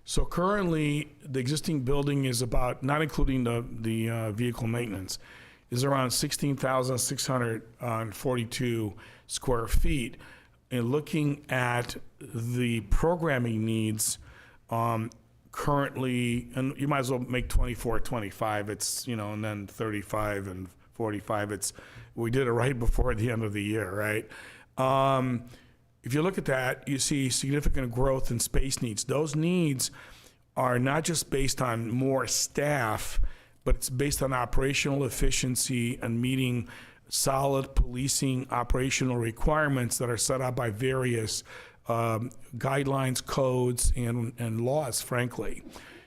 So currently, the existing building is about, not including the vehicle maintenance, is around 16,642 square feet. And looking at the programming needs, currently, and you might as well make 24, 25, it's, and then 35 and 45, we did it right before the end of the year, right? If you look at that, you see significant growth in space needs. Those needs are not just based on more staff, but it's based on operational efficiency and meeting solid policing operational requirements that are set out by various guidelines, codes, and laws, frankly.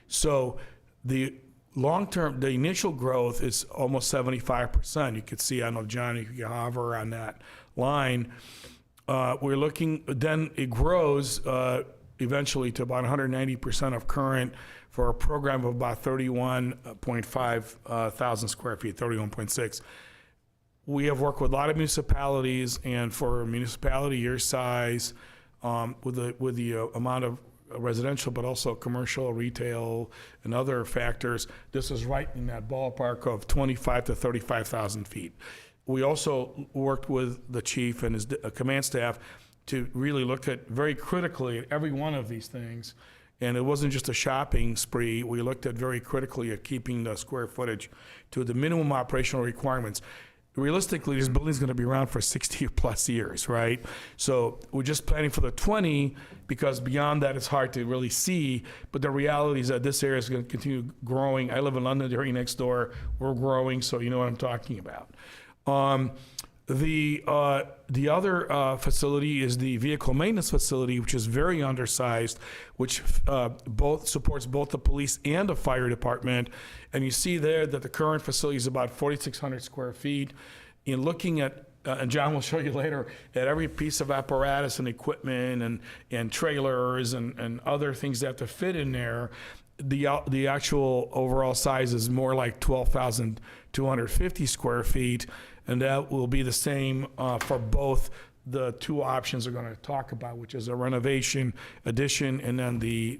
So the long-term, the initial growth is almost 75%. You could see, I know, John, if you hover on that line, we're looking, then it grows eventually to about 190% of current for a program of about 31.5 thousand square feet, 31.6. We have worked with a lot of municipalities, and for a municipality your size, with the amount of residential, but also commercial, retail, and other factors, this is right in that ballpark of 25 to 35,000 feet. We also worked with the chief and his command staff to really look at very critically at every one of these things. And it wasn't just a shopping spree. We looked at very critically at keeping the square footage to the minimum operational requirements. Realistically, this building's going to be around for 60 plus years, right? So we're just planning for the 20, because beyond that, it's hard to really see. But the reality is that this area is going to continue growing. I live in London, right next door. We're growing, so you know what I'm talking about. The other facility is the vehicle maintenance facility, which is very undersized, which supports both the police and the fire department. And you see there that the current facility is about 4,600 square feet. In looking at and John will show you later, at every piece of apparatus and equipment and trailers and other things that have to fit in there, the actual overall size is more like 12,250 square feet, and that will be the same for both the two options we're going to talk about, which is a renovation addition and then the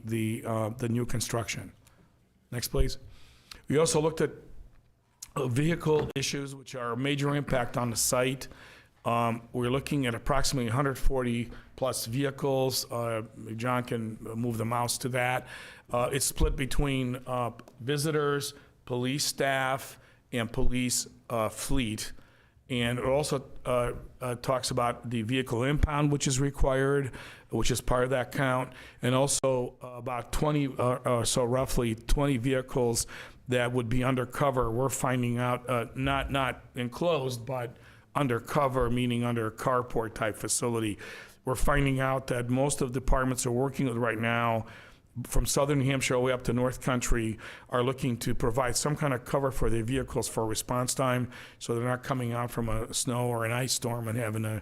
new construction. Next, please. We also looked at vehicle issues, which are a major impact on the site. We're looking at approximately 140 plus vehicles. John can move the mouse to that. It's split between visitors, police staff, and police fleet. And it also talks about the vehicle impound, which is required, which is part of that count, and also about 20, so roughly 20 vehicles that would be undercover. We're finding out, not enclosed, but undercover, meaning under a carport type facility. We're finding out that most of the departments are working with right now, from southern New Hampshire all the way up to North Country, are looking to provide some kind of cover for their vehicles for response time, so they're not coming out from a snow or an ice storm and having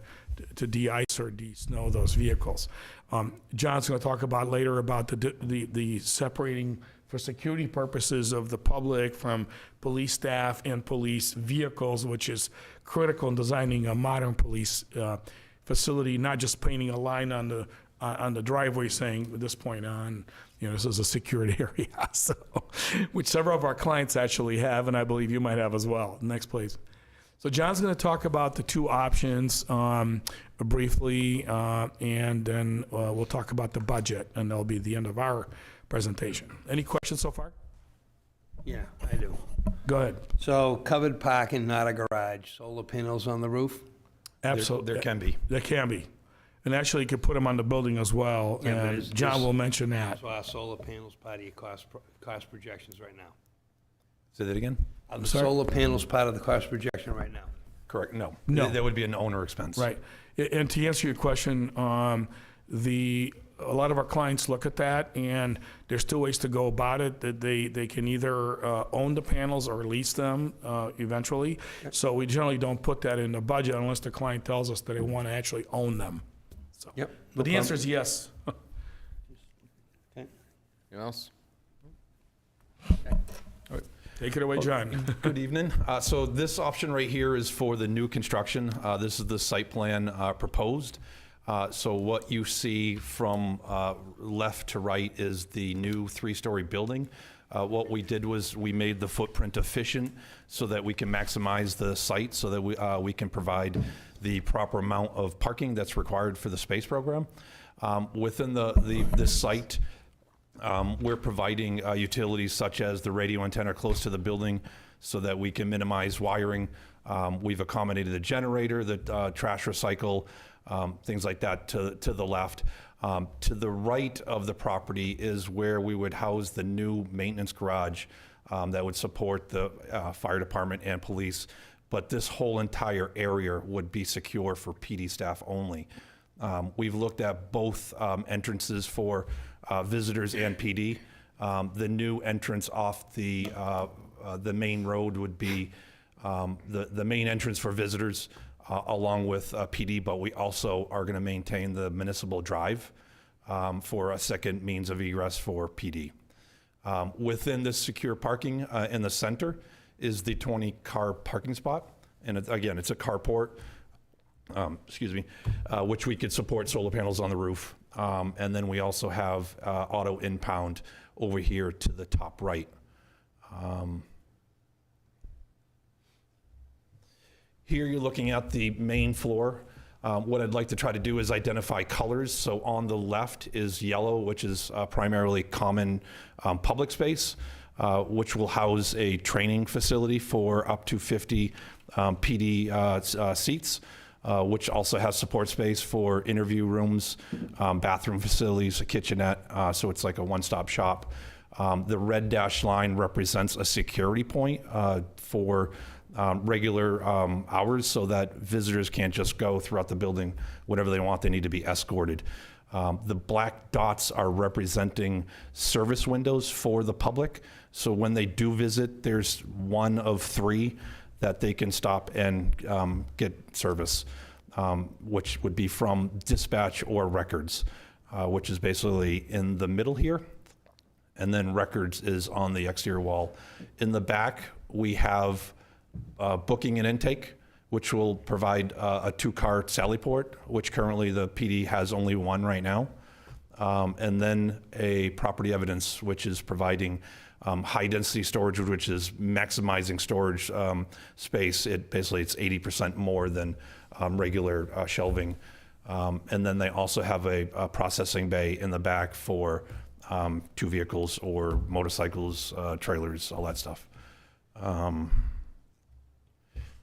to de-ice or de-snow those vehicles. John's going to talk about later about the separating for security purposes of the public from police staff and police vehicles, which is critical in designing a modern police facility, not just painting a line on the driveway saying at this point on, this is a secured area, so, which several of our clients actually have, and I believe you might have as well. Next, please. So John's going to talk about the two options briefly, and then we'll talk about the budget, and that'll be the end of our presentation. Any questions so far? Yeah, I do. Go ahead. So covered parking, not a garage, solar panels on the roof? Absolutely. There can be. There can be. And actually, you could put them on the building as well, Yeah, but and is John this- will mention that. So are solar panels part of your cost projections right now? Say that again? Are the sorry? solar panels part of the cost projection right now? Correct, no. No. That would be an owner expense. Right. And to answer your question, a lot of our clients look at that, and there's two ways to go about it. That they can either own the panels or lease them eventually. So we generally don't put that in the budget unless the client tells us that they want to actually own them. So, Yep. but the answer is yes. Anything else? Take it away, John. Good evening. So this option right here is for the new construction. This is the site plan proposed. So what you see from left to right is the new 3-story building. What we did was we made the footprint efficient so that we can maximize the site, so that we can provide the proper amount of parking that's required for the space program. Within this site, we're providing utilities such as the radio antenna close to the building so that we can minimize wiring. We've accommodated the generator, the trash recycle, things like that to the left. To the right of the property is where we would house the new maintenance garage that would support the fire department and police. But this whole entire area would be secure for PD staff only. We've looked at both entrances for visitors and PD. The new entrance off the main road would be the main entrance for visitors along with PD, but we also are going to maintain the municipal drive for a second means of egress for PD. Within this secure parking in the center is the 20-car parking spot. And again, it's a carport, which we could support solar panels on the roof. And then we also have auto impound over here to the top right. Here you're looking at the main floor. What I'd like to try to do is identify colors. So on the left is yellow, which is primarily common public space, which will house a training facility for up to 50 PD seats, which also has support space for interview rooms, bathroom facilities, a kitchenette, so it's like a one-stop shop. The red dashed line represents a security point for regular hours, so that visitors can't just go throughout the building whatever they want. They need to be escorted. The black dots are representing service windows for the public. So when they do visit, there's one of 3 that they can stop and get service, which would be from dispatch or records, which is basically in the middle here. And then records is on the exterior wall. In the back, we have booking and intake, which will provide a 2-car sally port, which currently the PD has only 1 right now. And then a property evidence, which is providing high-density storage, which is maximizing storage space. It's 80% more than regular shelving. And then they also have a processing bay in the back for 2 vehicles or motorcycles, trailers, all that stuff.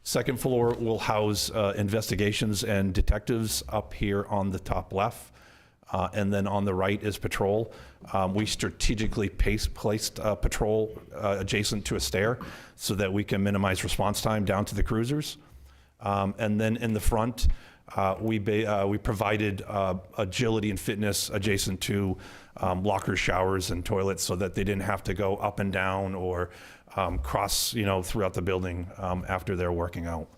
Second floor will house investigations and detectives up here on the top left. And then on the right is patrol. We strategically placed patrol adjacent to a stair so that we can minimize response time down to the cruisers. And then in the front, we provided agility and fitness adjacent to lockers, showers, and toilets so that they didn't have to go up and down or cross, throughout the building after they're working out.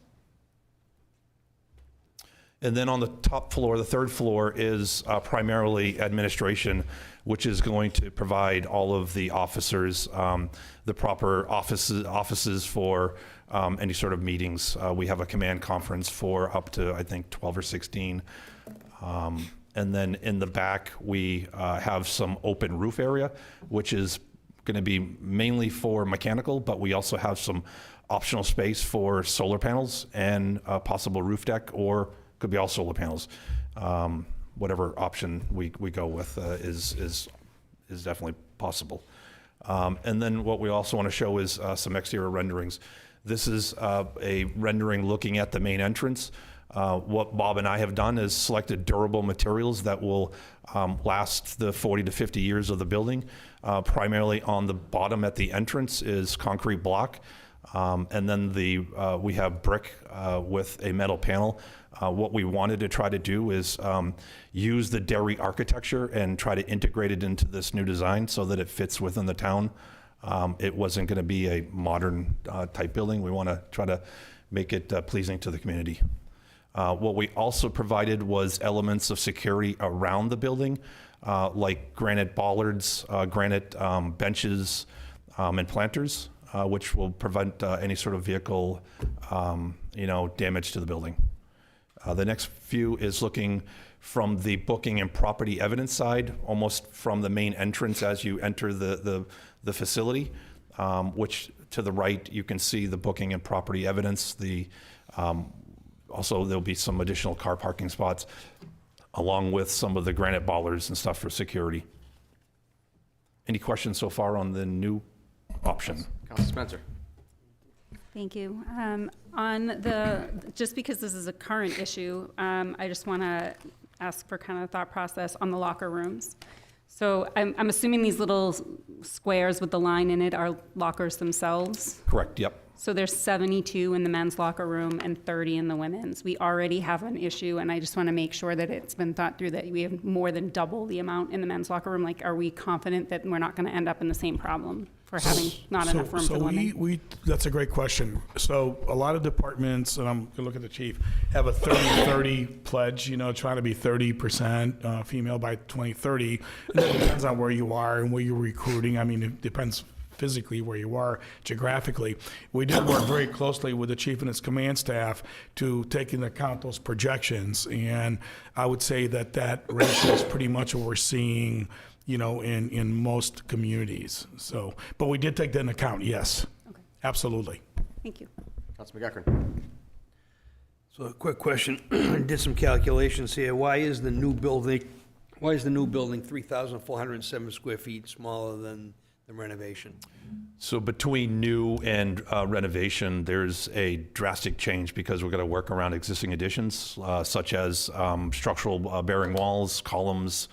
And then on the top floor, the 3rd floor, is primarily administration, which is going to provide all of the officers the proper offices for any sort of meetings. We have a command conference for up to, I think, 12 or 16. And then in the back, we have some open roof area, which is going to be mainly for mechanical, but we also have some optional space for solar panels and a possible roof deck, or could be all solar panels. Whatever option we go with is definitely possible. And then what we also want to show is some exterior renderings. This is a rendering looking at the main entrance. What Bob and I have done is selected durable materials that will last the 40 to 50 years of the building. Primarily on the bottom at the entrance is concrete block. And then we have brick with a metal panel. What we wanted to try to do is use the Derry architecture and try to integrate it into this new design so that it fits within the town. It wasn't going to be a modern type building. We want to try to make it pleasing to the community. What we also provided was elements of security around the building, like granite bollards, granite benches, and planters, which will prevent any sort of vehicle, damage to the building. The next view is looking from the booking and property evidence side, almost from the main entrance as you enter the facility, which to the right you can see the booking and property evidence. Also, there'll be some additional car parking spots along with some of the granite bollards and stuff for security. Any questions so far on the new option? Councilor Spencer. Thank you. Just because this is a current issue, I just want to ask for kind of thought process on the locker rooms. So I'm assuming these little squares with the line in it are lockers themselves? Correct, yep. So there's 72 in the men's locker room and 30 in the women's. We already have an issue, and I just want to make sure that it's been thought through that we have more than double the amount in the men's locker room. Like, are we confident that we're not going to end up in the same problem for having not enough room for the women? That's a great question. So a lot of departments, and I'm going to look at the chief, have a 30-30 pledge, trying to be 30% female by 2030. And that depends on where you are and where you're recruiting. I mean, it depends physically where you are geographically. We did work very closely with the chief and his command staff to take into account those projections. And I would say that ratio is pretty much what we're seeing in most communities. So, but we did take that into account, yes. Okay. Absolutely. Thank you. Councilor McEachern. So a quick question. I did some calculations here. Why is the new building 3,407 square feet smaller than the renovation? So between new and renovation, there's a drastic change because we're going to work around existing additions, such as structural bearing walls, columns,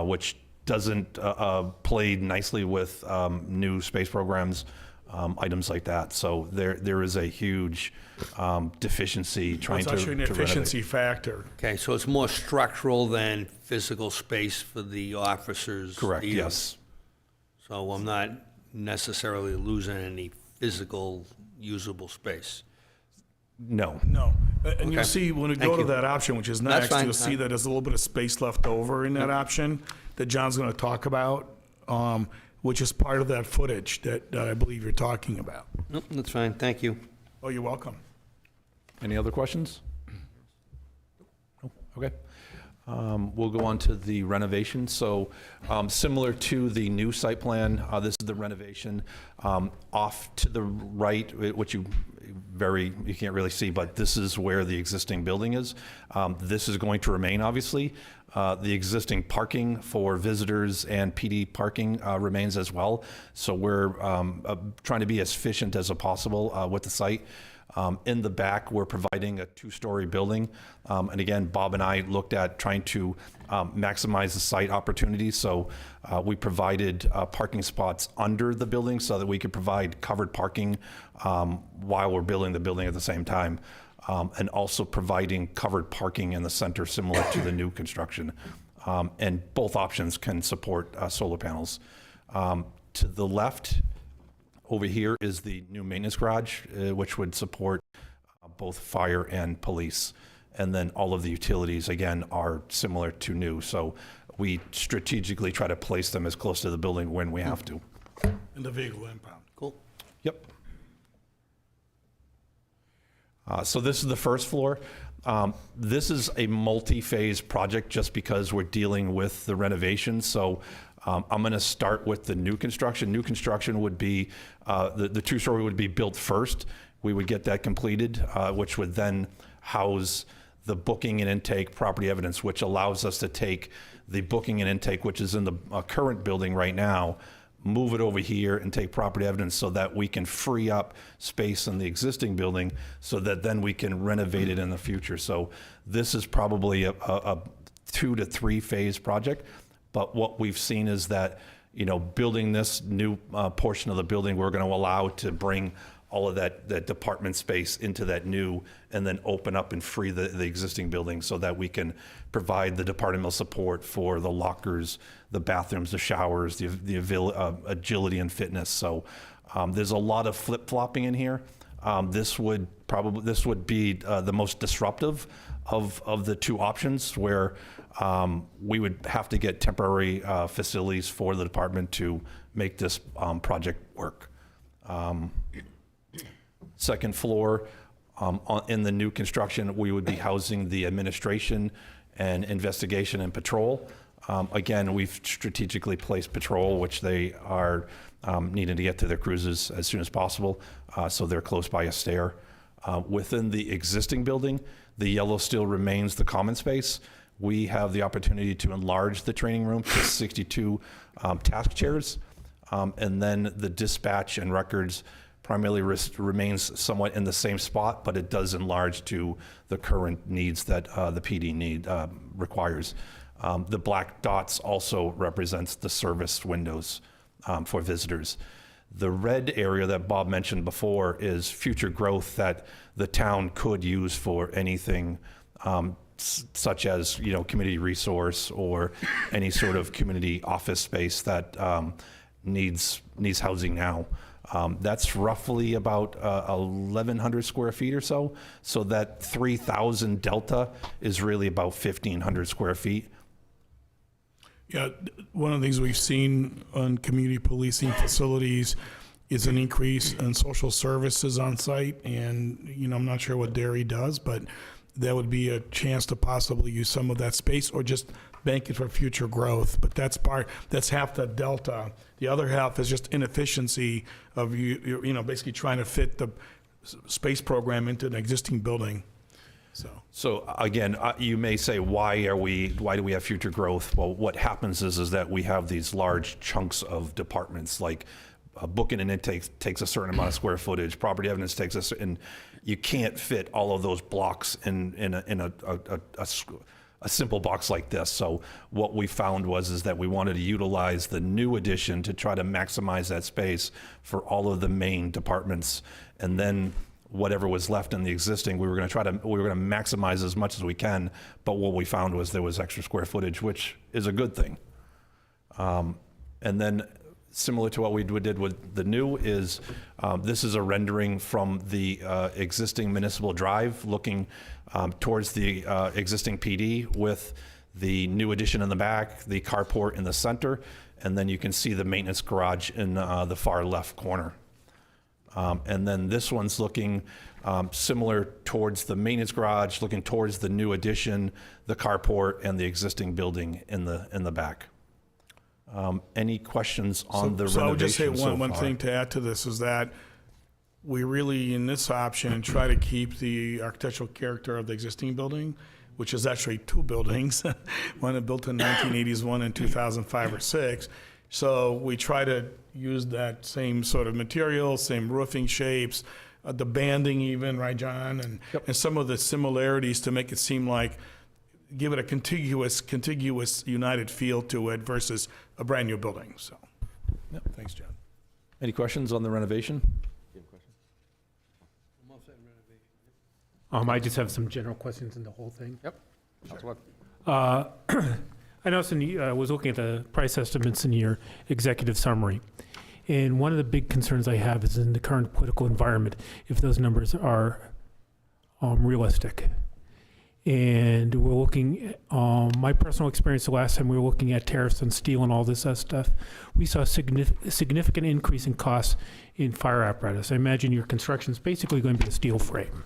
which doesn't play nicely with new space programs, items like that. So there is a huge deficiency trying It's to actually an efficiency factor. Okay, so it's more structural than physical space for the officers. Correct, to use. yes. So I'm not necessarily losing any physical usable space. No. No. And you'll Okay. see, when we Thank go to you. that option, which is That's next, fine. you'll see that there's a little bit of space left over in that option that John's going to talk about, which is part of that footage that I believe you're talking about. Nope, that's fine, thank you. Oh, you're welcome. Any other questions? No? Okay. We'll go on to the renovation. So similar to the new site plan, this is the renovation. Off to the right, which you can't really see, but this is where the existing building is. This is going to remain, obviously. The existing parking for visitors and PD parking remains as well. So we're trying to be as efficient as possible with the site. In the back, we're providing a two-story building. And again, Bob and I looked at trying to maximize the site opportunity. So we provided parking spots under the building so that we could provide covered parking while we're building the building at the same time. And also providing covered parking in the center similar to the new construction. And both options can support solar panels. To the left, over here is the new maintenance garage, which would support both fire and police. And then all of the utilities, again, are similar to new. So we strategically try to place them as close to the building when we have to. And the vehicle impound. Cool. Yep. So this is the first floor. This is a multi-phase project just because we're dealing with the renovation. So I'm going to start with the new construction. New construction would be, the two-story would be built first. We would get that completed, which would then house the booking and intake property evidence, which allows us to take the booking and intake, which is in the current building right now, move it over here and take property evidence so that we can free up space in the existing building so that then we can renovate it in the future. So this is probably a 2 to 3 phase project. But what we've seen is that, building this new portion of the building, we're going to allow to bring all of that department space into that new and then open up and free the existing building so that we can provide the departmental support for the lockers, the bathrooms, the showers, the agility and fitness. So there's a lot of flip-flopping in here. This would be the most disruptive of the two options, where we would have to get temporary facilities for the department to make this project work. Second floor, in the new construction, we would be housing the administration and investigation and patrol. Again, we've strategically placed patrol, which they are needing to get to their cruises as soon as possible, so they're close by a stair. Within the existing building, the yellow still remains the common space. We have the opportunity to enlarge the training room to 62 task chairs, and then the dispatch and records primarily remains somewhat in the same spot, but it does enlarge to the current needs that the PD requires. The black dots also represents the service windows for visitors. The red area that Bob mentioned before is future growth that the town could use for anything such as, community resource or any sort of community office space that needs housing now. That's roughly about 1,100 square feet or so. So that 3,000 delta is really about 1,500 square feet. Yeah, one of the things we've seen on community policing facilities is an increase in social services on site. And, I'm not sure what Derry does, but that would be a chance to possibly use some of that space or just bank it for future growth. But that's half the delta. The other half is just inefficiency of you basically trying to fit the space program into an existing building. So again, you may say, why do we have future growth? Well, what happens is that we have these large chunks of departments, like booking and intake takes a certain amount of square footage, property evidence takes and you can't fit all of those blocks in a simple box like this. So what we found is that we wanted to utilize the new addition to try to maximize that space for all of the main departments, and then whatever was left in the existing, we were going to maximize as much as we can. But what we found was there was extra square footage, which is a good thing. And then similar to what we did with the new, is this is a rendering from the existing municipal drive, looking towards the existing PD with the new addition in the back, the carport in the center, and then you can see the maintenance garage in the far left corner. And then this one's looking similar towards the maintenance garage, looking towards the new addition, the carport, and the existing building in the back. Any questions on the renovation so far? So I would just say one thing to add to this is that we really, in this option, try to keep the architectural character of the existing building, which is actually two buildings, one built in 1980s, one in 2005 or 6. So we try to use that same sort of material, same roofing shapes, the banding even, right, John? And some of the similarities to make it seem like, give it a contiguous united feel to it versus a brand new building, so. Yep. Thanks, John. Any questions on the renovation? I just have some general questions in the whole thing. Yep. Councilor Webb. I noticed I was looking at the price estimates in your executive summary, and one of the big concerns I have is in the current political environment, if those numbers are realistic. And we're looking, my personal experience the last time we were looking at tariffs on steel and all this other stuff, we saw a significant increase in costs in fire apparatus. I imagine your construction is basically going to be a steel frame.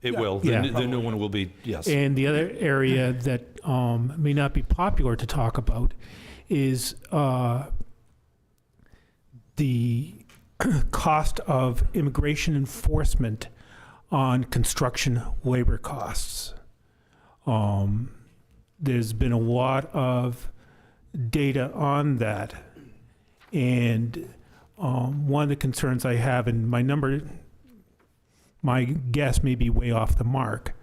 It will. Yeah. The new one will be, yes. And the other area that may not be popular to talk about is the cost of immigration enforcement on construction labor costs. There's been a lot of data on that. And one of the concerns I have, and my guess may be way off the mark,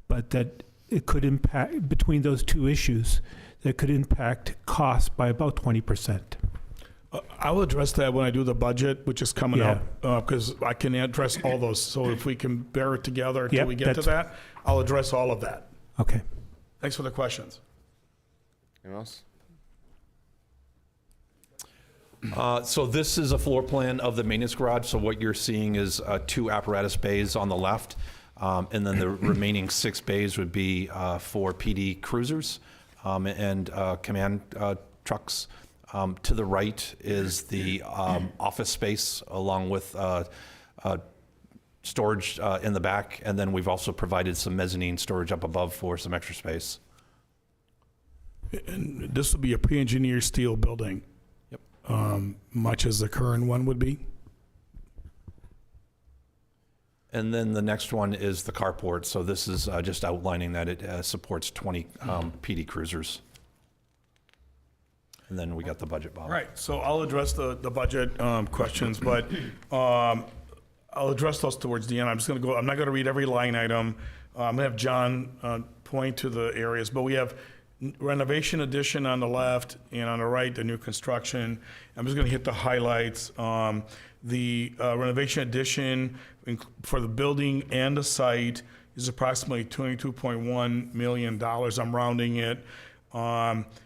but that it could impact, between those two issues, that could impact costs by about 20%. I will address that when I do the budget, which is coming Yeah. up, because I can address all those. So if we can bear it together until Yep, we get to that, I'll address all of that. Okay. Thanks for the questions. Anyone else? So this is a floor plan of the maintenance garage. So what you're seeing is 2 apparatus bays on the left, and then the remaining 6 bays would be for PD cruisers and command trucks. To the right is the office space along with storage in the back, and then we've also provided some mezzanine storage up above for some extra space. And this will be a pre-engineered steel building. Much as the current one would be. And then the next one is the carport. So this is just outlining that it supports 20 PD cruisers. And then we got the budget, Bob. Right, so I'll address the budget questions, but I'll address those towards the end. I'm not gonna read every line item. I'm gonna have John point to the areas, but we have renovation addition on the left, and on the right, the new construction. I'm just gonna hit the highlights. The renovation addition for the building and the site is approximately $22.1 million. I'm rounding it.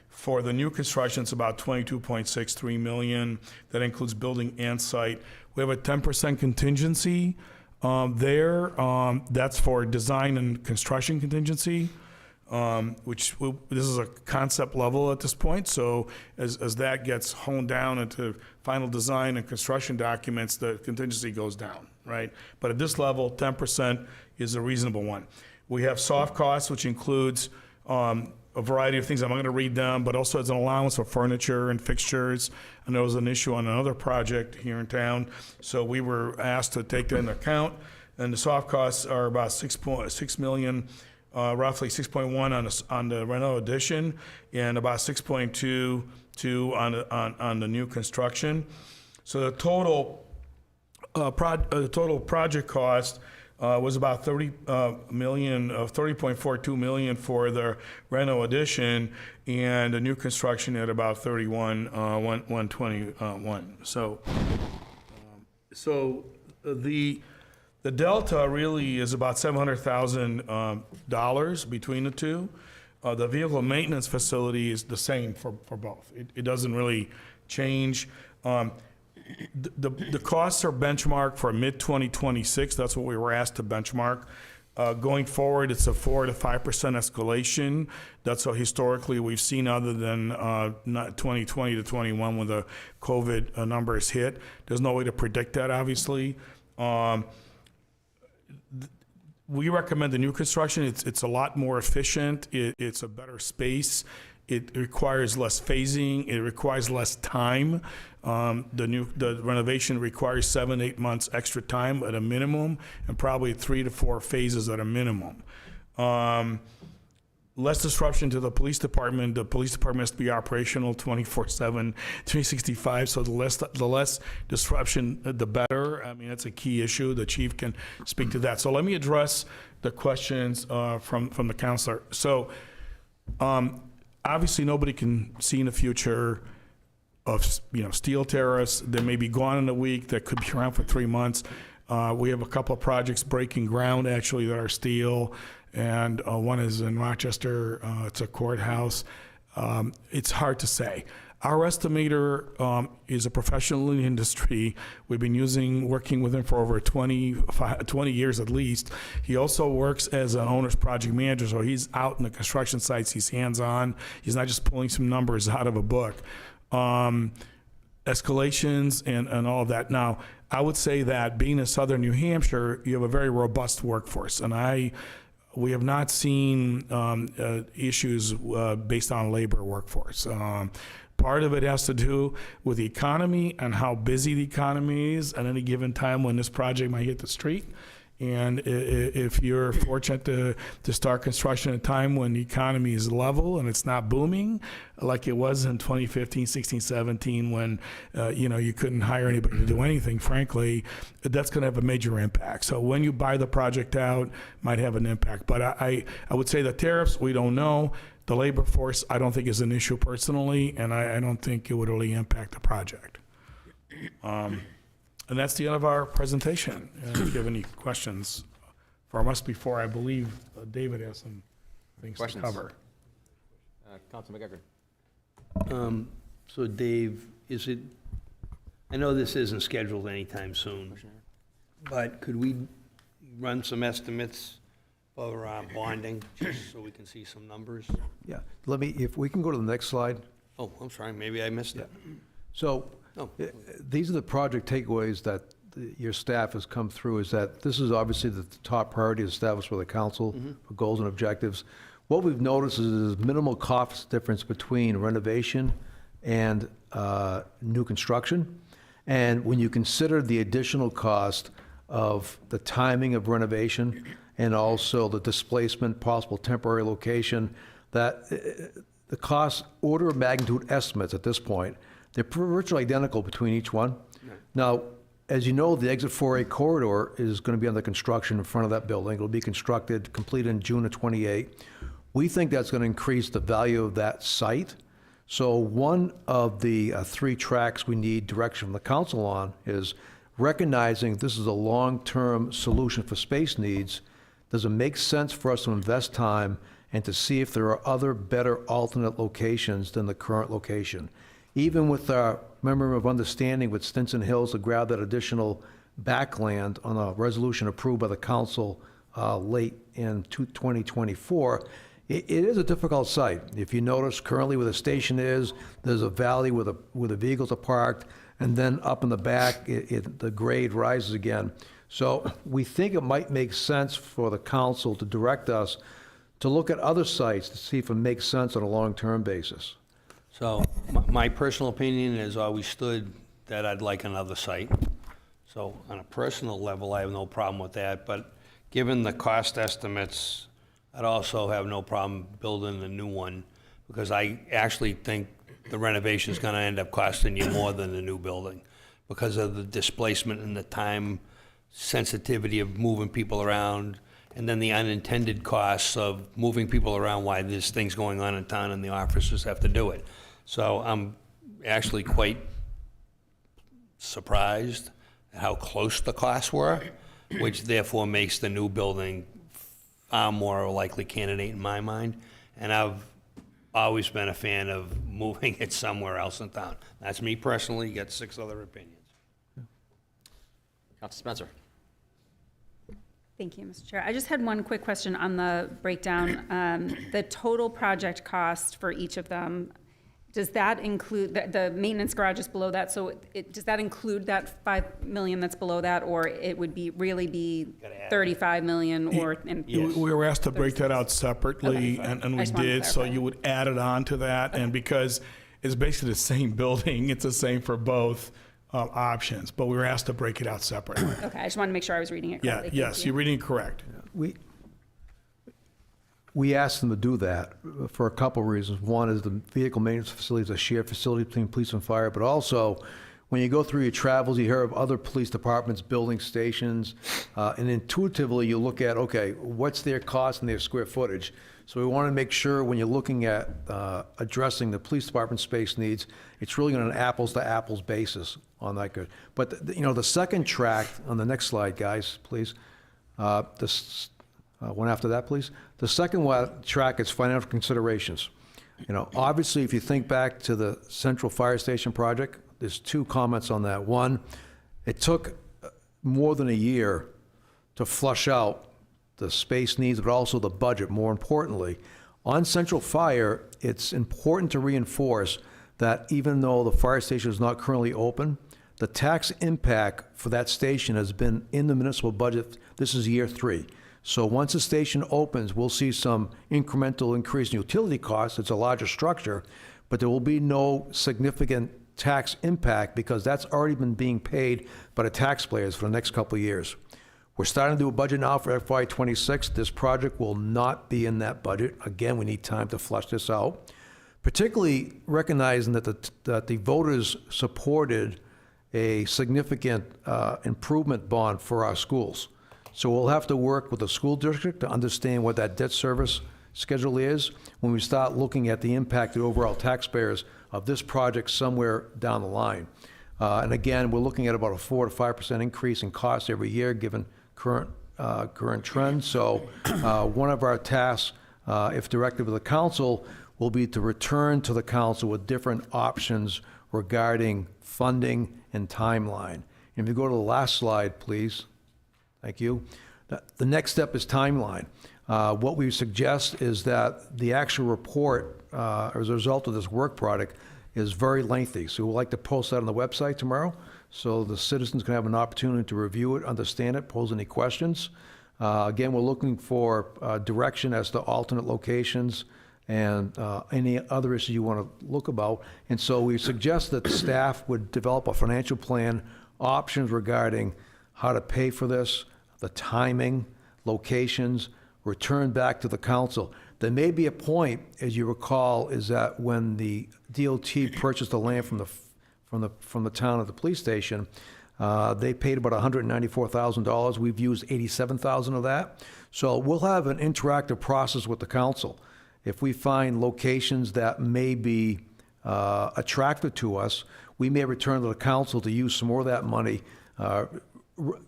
For the new construction, it's about $22.63 million. That includes building and site. We have a 10% contingency there. That's for design and construction contingency. This is a concept level at this point, so as that gets honed down into final design and construction documents, the contingency goes down, right? But at this level, 10% is a reasonable one. We have soft costs, which includes a variety of things. I'm not going to read them, but also as an allowance for furniture and fixtures. And there was an issue on another project here in town, so we were asked to take that into account. And the soft costs are about $6 million. Roughly 6.1 on the reno addition, and about 6.2 on the new construction. So the total project cost was about $30.42 million for the reno addition, and the new construction at about 121. So the delta really is about $700,000 between the two. The vehicle maintenance facility is the same for both. It doesn't really change. The costs are benchmarked for mid-2026. That's what we were asked to benchmark. Going forward, it's a 4 to 5% escalation. That's what historically we've seen, other than not 2020 to 21 when the COVID numbers hit. There's no way to predict that, obviously. We recommend the new construction. It's a lot more efficient. It's a better space. It requires less phasing. It requires less time. The renovation requires 7 to 8 months extra time at a minimum, and probably 3 to 4 phases at a minimum. Less disruption to the police department. The police department has to be operational 24/7, 365. So the less disruption, the better. I mean, that's a key issue. The chief can speak to that. So let me address the questions from the counselor. So obviously, nobody can see in the future of steel tariffs. They may be gone in a week. That could be around for 3 months. We have a couple of projects breaking ground actually that are steel. And one is in Rochester. It's a courthouse. It's hard to say. Our estimator is a professional in the industry. We've been working with him for over 20 years at least. He also works as an owner's project manager, so he's out in the construction sites. He's hands-on. He's not just pulling some numbers out of a book. Escalations and all of that. Now, I would say that being in southern New Hampshire, you have a very robust workforce, and we have not seen issues based on labor workforce. Part of it has to do with the economy and how busy the economy is at any given time when this project might hit the street. And if you're fortunate to start construction at a time when the economy is level and it's not booming, like it was in 2015, 16, 17, when you couldn't hire anybody to do anything, frankly, that's going to have a major impact. So when you buy the project out, might have an impact. But I would say the tariffs, we don't know. The labor force, I don't think is an issue personally, and I don't think it would really impact the project. And that's the end of our presentation. If you have any questions from us before, I believe David has some things to cover. Councilman McGregor. So Dave, I know this isn't scheduled anytime soon, but could we run some estimates for bonding, just so we can see some numbers? Yeah, if we can go to the next slide. Oh, I'm sorry, maybe I missed it. So these are the project takeaways that your staff has come through, is that this is obviously the top priority established for the council for goals and objectives. What we've noticed is minimal cost difference between renovation and new construction. And when you consider the additional cost of the timing of renovation and also the displacement, possible temporary location, that the cost order of magnitude estimates at this point, they're virtually identical between each one. Right. Now, as you know, the Exit 4A corridor is going to be under construction in front of that building. It'll be constructed, completed in June of '28. We think that's going to increase the value of that site. So one of the 3 tracks we need direction from the council on is recognizing this is a long-term solution for space needs. Does it make sense for us to invest time and to see if there are other better alternate locations than the current location? Even with our memorandum of understanding with Stinson Hills to grab that additional backland on a resolution approved by the council late in 2024, it is a difficult site. If you notice currently where the station is, there's a valley where the vehicles are parked, and then up in the back, the grade rises again. So we think it might make sense for the council to direct us to look at other sites to see if it makes sense on a long-term basis. So my personal opinion has always stood that I'd like another site. So on a personal level, I have no problem with that, but given the cost estimates, I'd also have no problem building a new one, because I actually think the renovation is going to end up costing you more than the new building because of the displacement and the time sensitivity of moving people around, and then the unintended costs of moving people around while there's things going on in town and the officers have to do it. So I'm actually quite surprised at how close the costs were, which therefore makes the new building far more likely candidate in my mind. and I've always been a fan of moving it somewhere else in town. That's me personally, you got 6 other opinions. Council Spencer. Thank you, Mr. Chair. I just had one quick question on the breakdown. The total project cost for each of them, does that include, the maintenance garage is below that, so does that include that 5 million that's below that, or it would be, really be 35 million or? We were asked to break that out separately, Okay. and I we just wanted to did, so clarify. you would add it on to that, and because it's basically the same building, it's the same for both options, but we were asked to break it out separately. Okay, I just wanted to make sure I was reading it correctly. Thank Yes, you. you're reading it correct. We asked them to do that for a couple of reasons. One is the vehicle maintenance facility is a shared facility between police and fire, but also when you go through your travels, you hear of other police departments building stations, and intuitively you look at, okay, what's their cost and their square footage? So we want to make sure when you're looking at addressing the police department space needs, it's really on an apples-to-apples basis on that good. But, the second track, on the next slide, guys, please, one after that, please. The second track is financial considerations. Obviously, if you think back to the Central Fire Station project, there's 2 comments on that. One, it took more than a year to flush out the space needs, but also the budget. More importantly, on Central Fire, it's important to reinforce that even though the fire station is not currently open, the tax impact for that station has been in the municipal budget. This is year 3. So once the station opens, we'll see some incremental increase in utility costs. It's a larger structure, but there will be no significant tax impact because that's already been being paid by the taxpayers for the next couple of years. We're starting to do a budget now for FY26. This project will not be in that budget. Again, we need time to flush this out, particularly recognizing that the voters supported a significant improvement bond for our schools. So we'll have to work with the school district to understand what that debt service schedule is when we start looking at the impact to overall taxpayers of this project somewhere down the line. And again, we're looking at about a 4 to 5% increase in costs every year given current trends. So one of our tasks, if directed with the council, will be to return to the council with different options regarding funding and timeline. And if you go to the last slide, please. Thank you. The next step is timeline. What we suggest is that the actual report, as a result of this work product, is very lengthy. So we'd like to post that on the website tomorrow so the citizens can have an opportunity to review it, understand it, pose any questions. Again, we're looking for direction as to alternate locations and any other issue you want to look about. And so we suggest that staff would develop a financial plan, options regarding how to pay for this, the timing, locations, return back to the council. There may be a point, as you recall, is that when the DOT purchased the land from the town of the police station, they paid about $194,000. We've used $87,000 of that. So we'll have an interactive process with the council. If we find locations that may be attractive to us, we may return to the council to use some more of that money,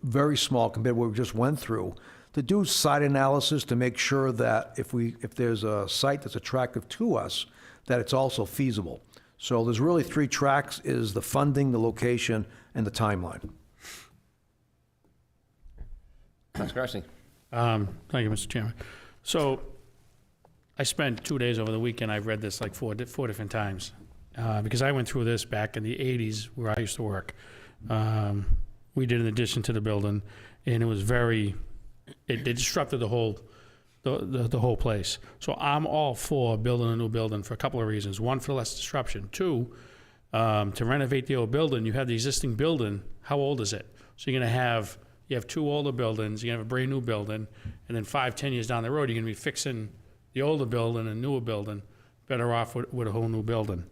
very small compared to what we just went through, to do site analysis to make sure that if there's a site that's attractive to us, that it's also feasible. So there's really 3 tracks: is the funding, the location, and the timeline. Councilor Grassley. Thank you, Mr. Chairman. So I spent 2 days over the weekend. I've read this like four different times because I went through this back in the 80s where I used to work. We did an addition to the building, and it was it disrupted the whole place. So I'm all for building a new building for a couple of reasons. One, for less disruption. 2, to renovate the old building. You have the existing building. How old is it? So you have 2 older buildings. You have a brand new building, and then 5-10 years down the road, you're gonna be fixing the older building and newer building. Better off with a whole new building.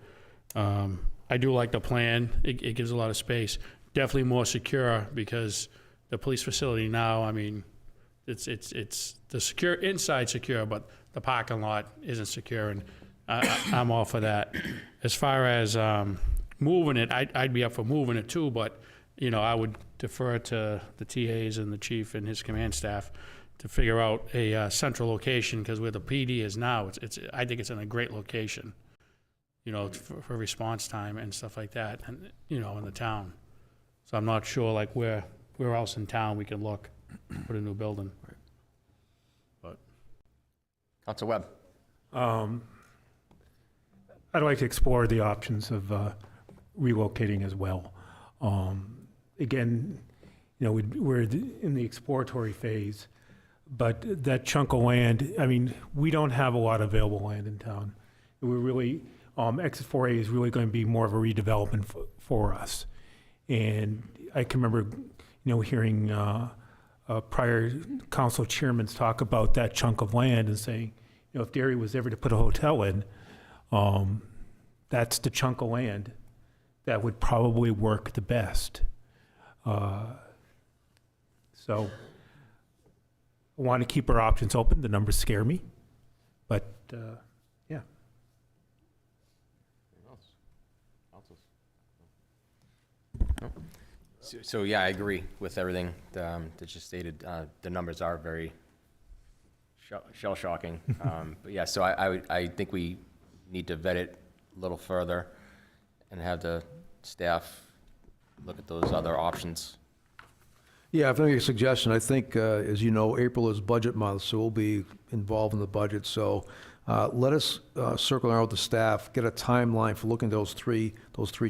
I do like the plan. It gives a lot of space. Definitely more secure because the police facility now, I mean, it's the secure inside secure, but the parking lot isn't secure, and I'm all for that. As far as moving it, I'd be up for moving it too, but I would defer to the TAs and the chief and his command staff to figure out a central location, because where the PD is now, I think it's in a great location, you know, for response time and stuff like that, and, you know, in the town. So I'm not sure, like, where else in town we can look, put a new building. But Council Webb. I'd like to explore the options of relocating as well. Again, you know, we're in the exploratory phase, but that chunk of land, I mean, we don't have a lot of available land in town. We're really, Exit 4A is really going to be more of a redevelopment for us. And I can remember, you know, hearing prior council chairmen talk about that chunk of land and saying, you know, if Derry was ever to put a hotel in, that's the chunk of land that would probably work the best. So I want to keep our options open. The numbers scare me, but yeah. So yeah, I agree with everything that you stated. The numbers are very shell shocking. But yeah, so I think we need to vet it a little further and have the staff look at those other options. Yeah, if I make a suggestion, I think, as you know, April is budget month, so we'll be involved in the budget. So let us circle around with the staff, get a timeline for looking at those three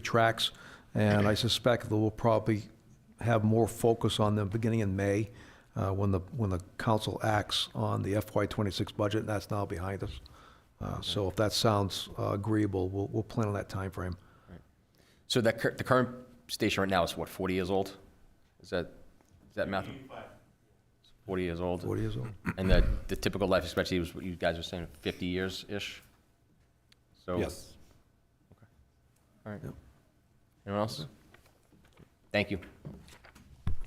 tracks, and I suspect that we'll probably have more focus on them beginning in May, when the council acts on the FY26 budget, and that's now behind us. So if that sounds agreeable, we'll plan on that time frame. Right. So the current station right now is what, 40 years old? Is that math? 40 years old. 40 years old. And the typical life expectancy was what you guys were saying, 50 years-ish? So, Yes. Okay. All right. Yep. Anyone else? Thank you.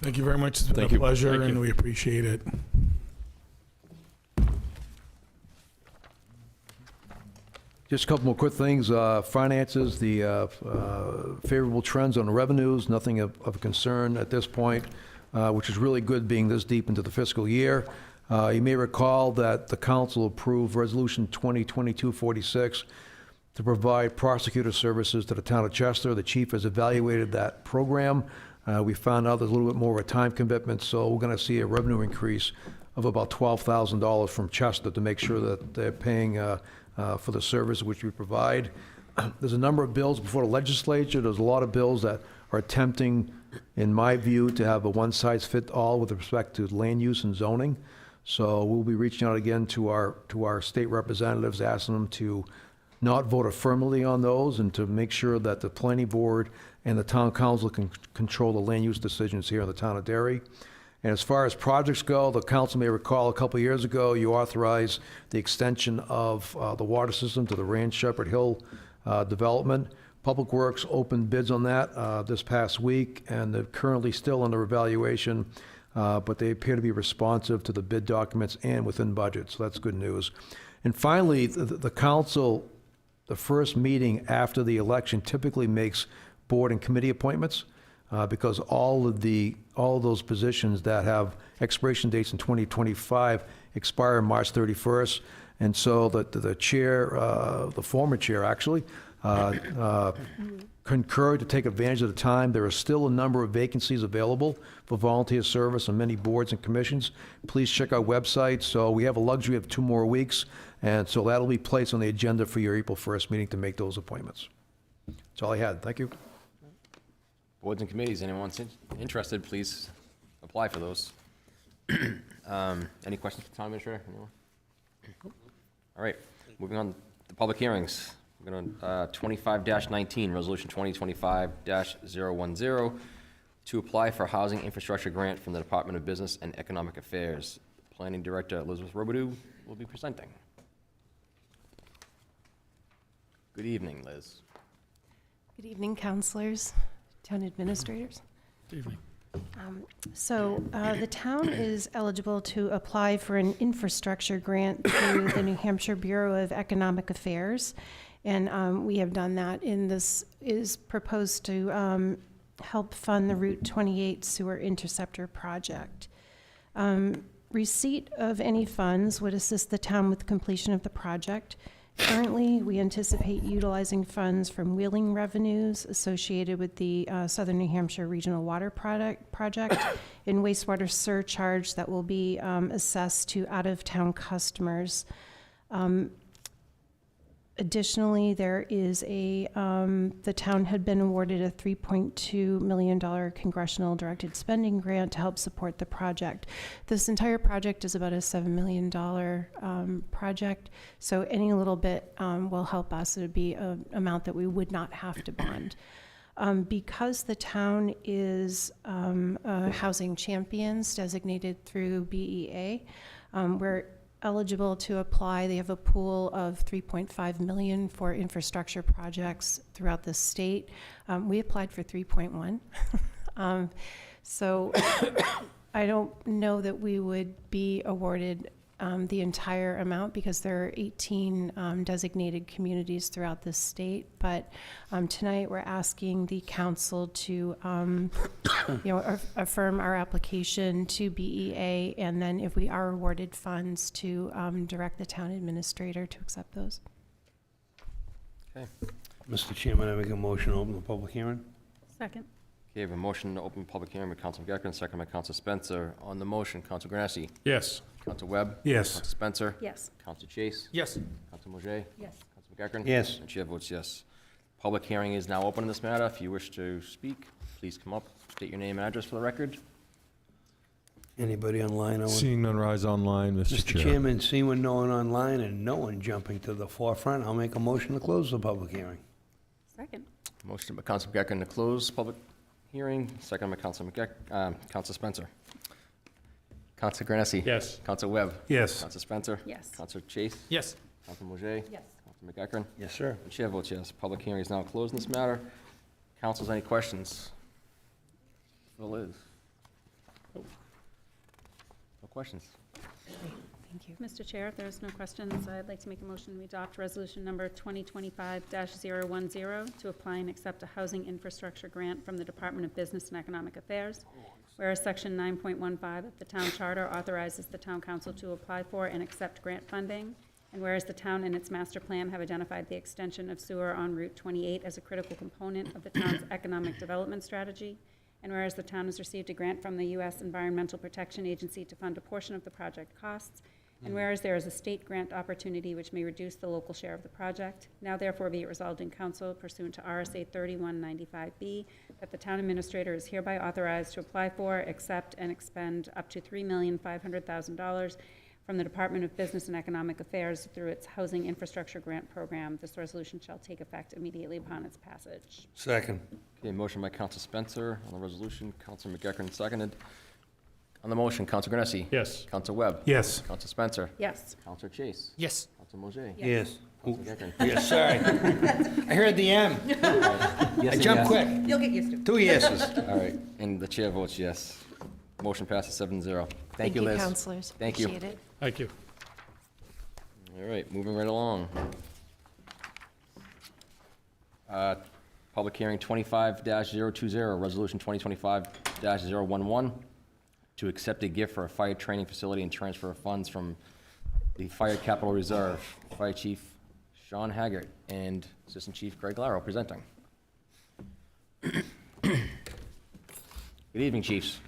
Thank you very much. It's been Thank a you. pleasure, Thank and you. we appreciate it. Just a couple more quick things. Finances, the favorable trends on the revenues, nothing of concern at this point, which is really good being this deep into the fiscal year. You may recall that the council approved Resolution 2022-46 to provide prosecutor services to the town of Chester. The chief has evaluated that program. We found out there's a little bit more of a time commitment, so we're going to see a revenue increase of about $12,000 from Chester to make sure that they're paying for the service which we provide. There's a number of bills before the legislature. There's a lot of bills that are attempting, in my view, to have a one-size-fits-all with respect to land use and zoning. So we'll be reaching out again to our state representatives, asking them to not vote affirmatively on those and to make sure that the planning board and the town council can control the land use decisions here in the town of Derry. And as far as projects go, the council may recall a couple of years ago, you authorized the extension of the water system to the Ranch Shepherd Hill development. Public Works opened bids on that this past week, and they're currently still under evaluation, but they appear to be responsive to the bid documents and within budget, so that's good news. And finally, the council, the first meeting after the election, typically makes board and committee appointments. Because all of those positions that have expiration dates in 2025 expire March 31st. And so the chair, the former chair actually, concurred to take advantage of the time. There are still a number of vacancies available for volunteer service on many boards and commissions. Please check our website. So we have a luxury of 2 more weeks. And so that'll be placed on the agenda for your April 1st meeting to make those appointments. That's all I had. Thank you. Boards and committees, anyone interested, please apply for those. Any questions for the town administrator? Anyone? All right, moving on to public hearings. We're going to 25-19, Resolution 2025-010, to apply for a housing infrastructure grant from the Department of Business and Economic Affairs. Planning Director Elizabeth Robidoux will be presenting. Good evening, Liz. Good evening, councilors, town administrators. Good evening. So the town is eligible to apply for an infrastructure grant through the New Hampshire Bureau of Economic Affairs. And we have done that, and this is proposed to help fund the Route 28 sewer interceptor project. Receipt of any funds would assist the town with completion of the project. Currently, we anticipate utilizing funds from wheeling revenues associated with the Southern New Hampshire Regional Water Project and wastewater surcharge that will be assessed to out-of-town customers. Additionally, there is the town had been awarded a $3.2 million congressional directed spending grant to help support the project. This entire project is about a $7 million project, so any little bit will help us. It would be an amount that we would not have to bond. Because the town is housing champions designated through BEA, we're eligible to apply. They have a pool of $3.5 million for infrastructure projects throughout the state. We applied for 3.1. So I don't know that we would be awarded the entire amount because there are 18 designated communities throughout the state. But tonight we're asking the council to affirm our application to BEA, and then if we are awarded funds, to direct the town administrator to accept those. Okay. Mr. Chairman, I make a motion to open the public hearing. Second. Okay, I have a motion to open public hearing by Council McEachran, second by Council Spencer. On the motion, Council Grassy, Yes. Council Webb, Yes. Council Spencer, Yes. Council Chase, Yes. Council Mojay, Yes. Council McEachran. Yes. And chair votes yes. Public hearing is now open on this matter. If you wish to speak, please come up, state your name and address for the record. Anybody online? Seeing none rise online, Mr. Mr. Chair. Chairman, seeing no one online and no one jumping to the forefront, I'll make a motion to close the public hearing. Second. Motion by Council McEachran to close public hearing, second by Council Council Spencer. Council Grassy. Yes. Council Webb. Yes. Council Spencer. Yes. Council Chase. Yes. Council Mojay. Yes. Council McEachran. Yes, sir. And chair votes yes. Public hearing is now closed in this matter. Councilors, any questions? For Liz? No questions? Thank you. Mr. Chair, if there's no questions, I'd like to make a motion to adopt resolution number 2025-010 to apply and accept a housing infrastructure grant from the Department of Business and Economic Affairs. Whereas section 9.15 of the town charter authorizes the town council to apply for and accept grant funding. And whereas the town and its master plan have identified the extension of sewer on Route 28 as a critical component of the town's economic development strategy. And whereas the town has received a grant from the U.S. Environmental Protection Agency to fund a portion of the project costs. And whereas there is a state grant opportunity which may reduce the local share of the project, now therefore be it resolved in council pursuant to RSA 3195B that the town administrator is hereby authorized to apply for, accept, and expend up to $3,500,000 from the Department of Business and Economic Affairs through its Housing Infrastructure Grant Program. This resolution shall take effect immediately upon its passage. Second. Okay, motion by Council Spencer on the resolution. Council McEachran seconded. On the motion, Council Grassy. Yes. Council Webb. Yes. Council Spencer. Yes. Council Chase. Yes. Council Mojay. Yes. Council McEachran. Yes, sorry. I heard the M. I jumped quick. You'll get used to it. 2 yeses. All right, and the chair votes yes. Motion passes 7-0. Thank you, Liz. Councilors. Thank you. Appreciate it. Thank you. All right, moving right along. Public hearing 25-020, resolution 2025-011, to accept a gift for a fire training facility and transfer of funds from the Fire Capital Reserve. Fire Chief Sean Haggart and Assistant Chief Greg Laro presenting. Good evening, Chiefs.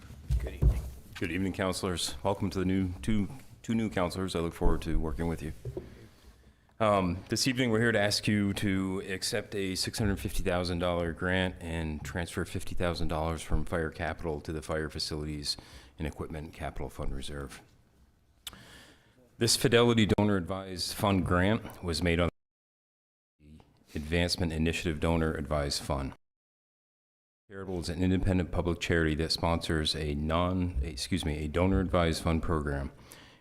Good evening. Good evening, councilors. Welcome to the two new councilors. I look forward to working with you. This evening, we're here to ask you to accept a $650,000 grant and transfer $50,000 from Fire Capital to the Fire Facilities and Equipment Capital Fund Reserve. This Fidelity Donor Advised Fund grant was made on the Advancement Initiative Donor Advised Fund. Charitable is an independent public charity that sponsors a donor advised fund program.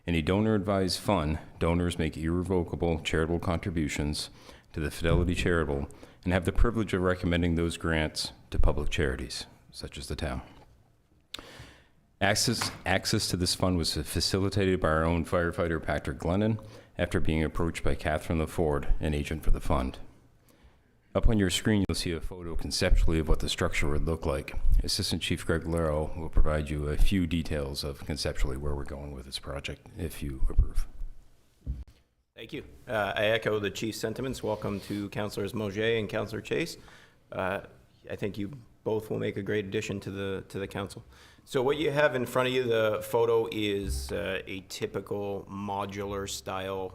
In a donor advised fund, donors make irrevocable charitable contributions to the Fidelity Charitable and have the privilege of recommending those grants to public charities, such as the town. Access to this fund was facilitated by our own firefighter, Patrick Glennon, after being approached by Catherine LaFord, an agent for the fund. Up on your screen, you'll see a photo conceptually of what the structure would look like. Assistant Chief Greg Lero will provide you a few details of conceptually where we're going with this project, if you approve. Thank you. I echo the chief's sentiments. Welcome to Councilors Mauger and Councilor Chase. I think you both will make a great addition to the council. So what you have in front of you, the photo is a typical modular style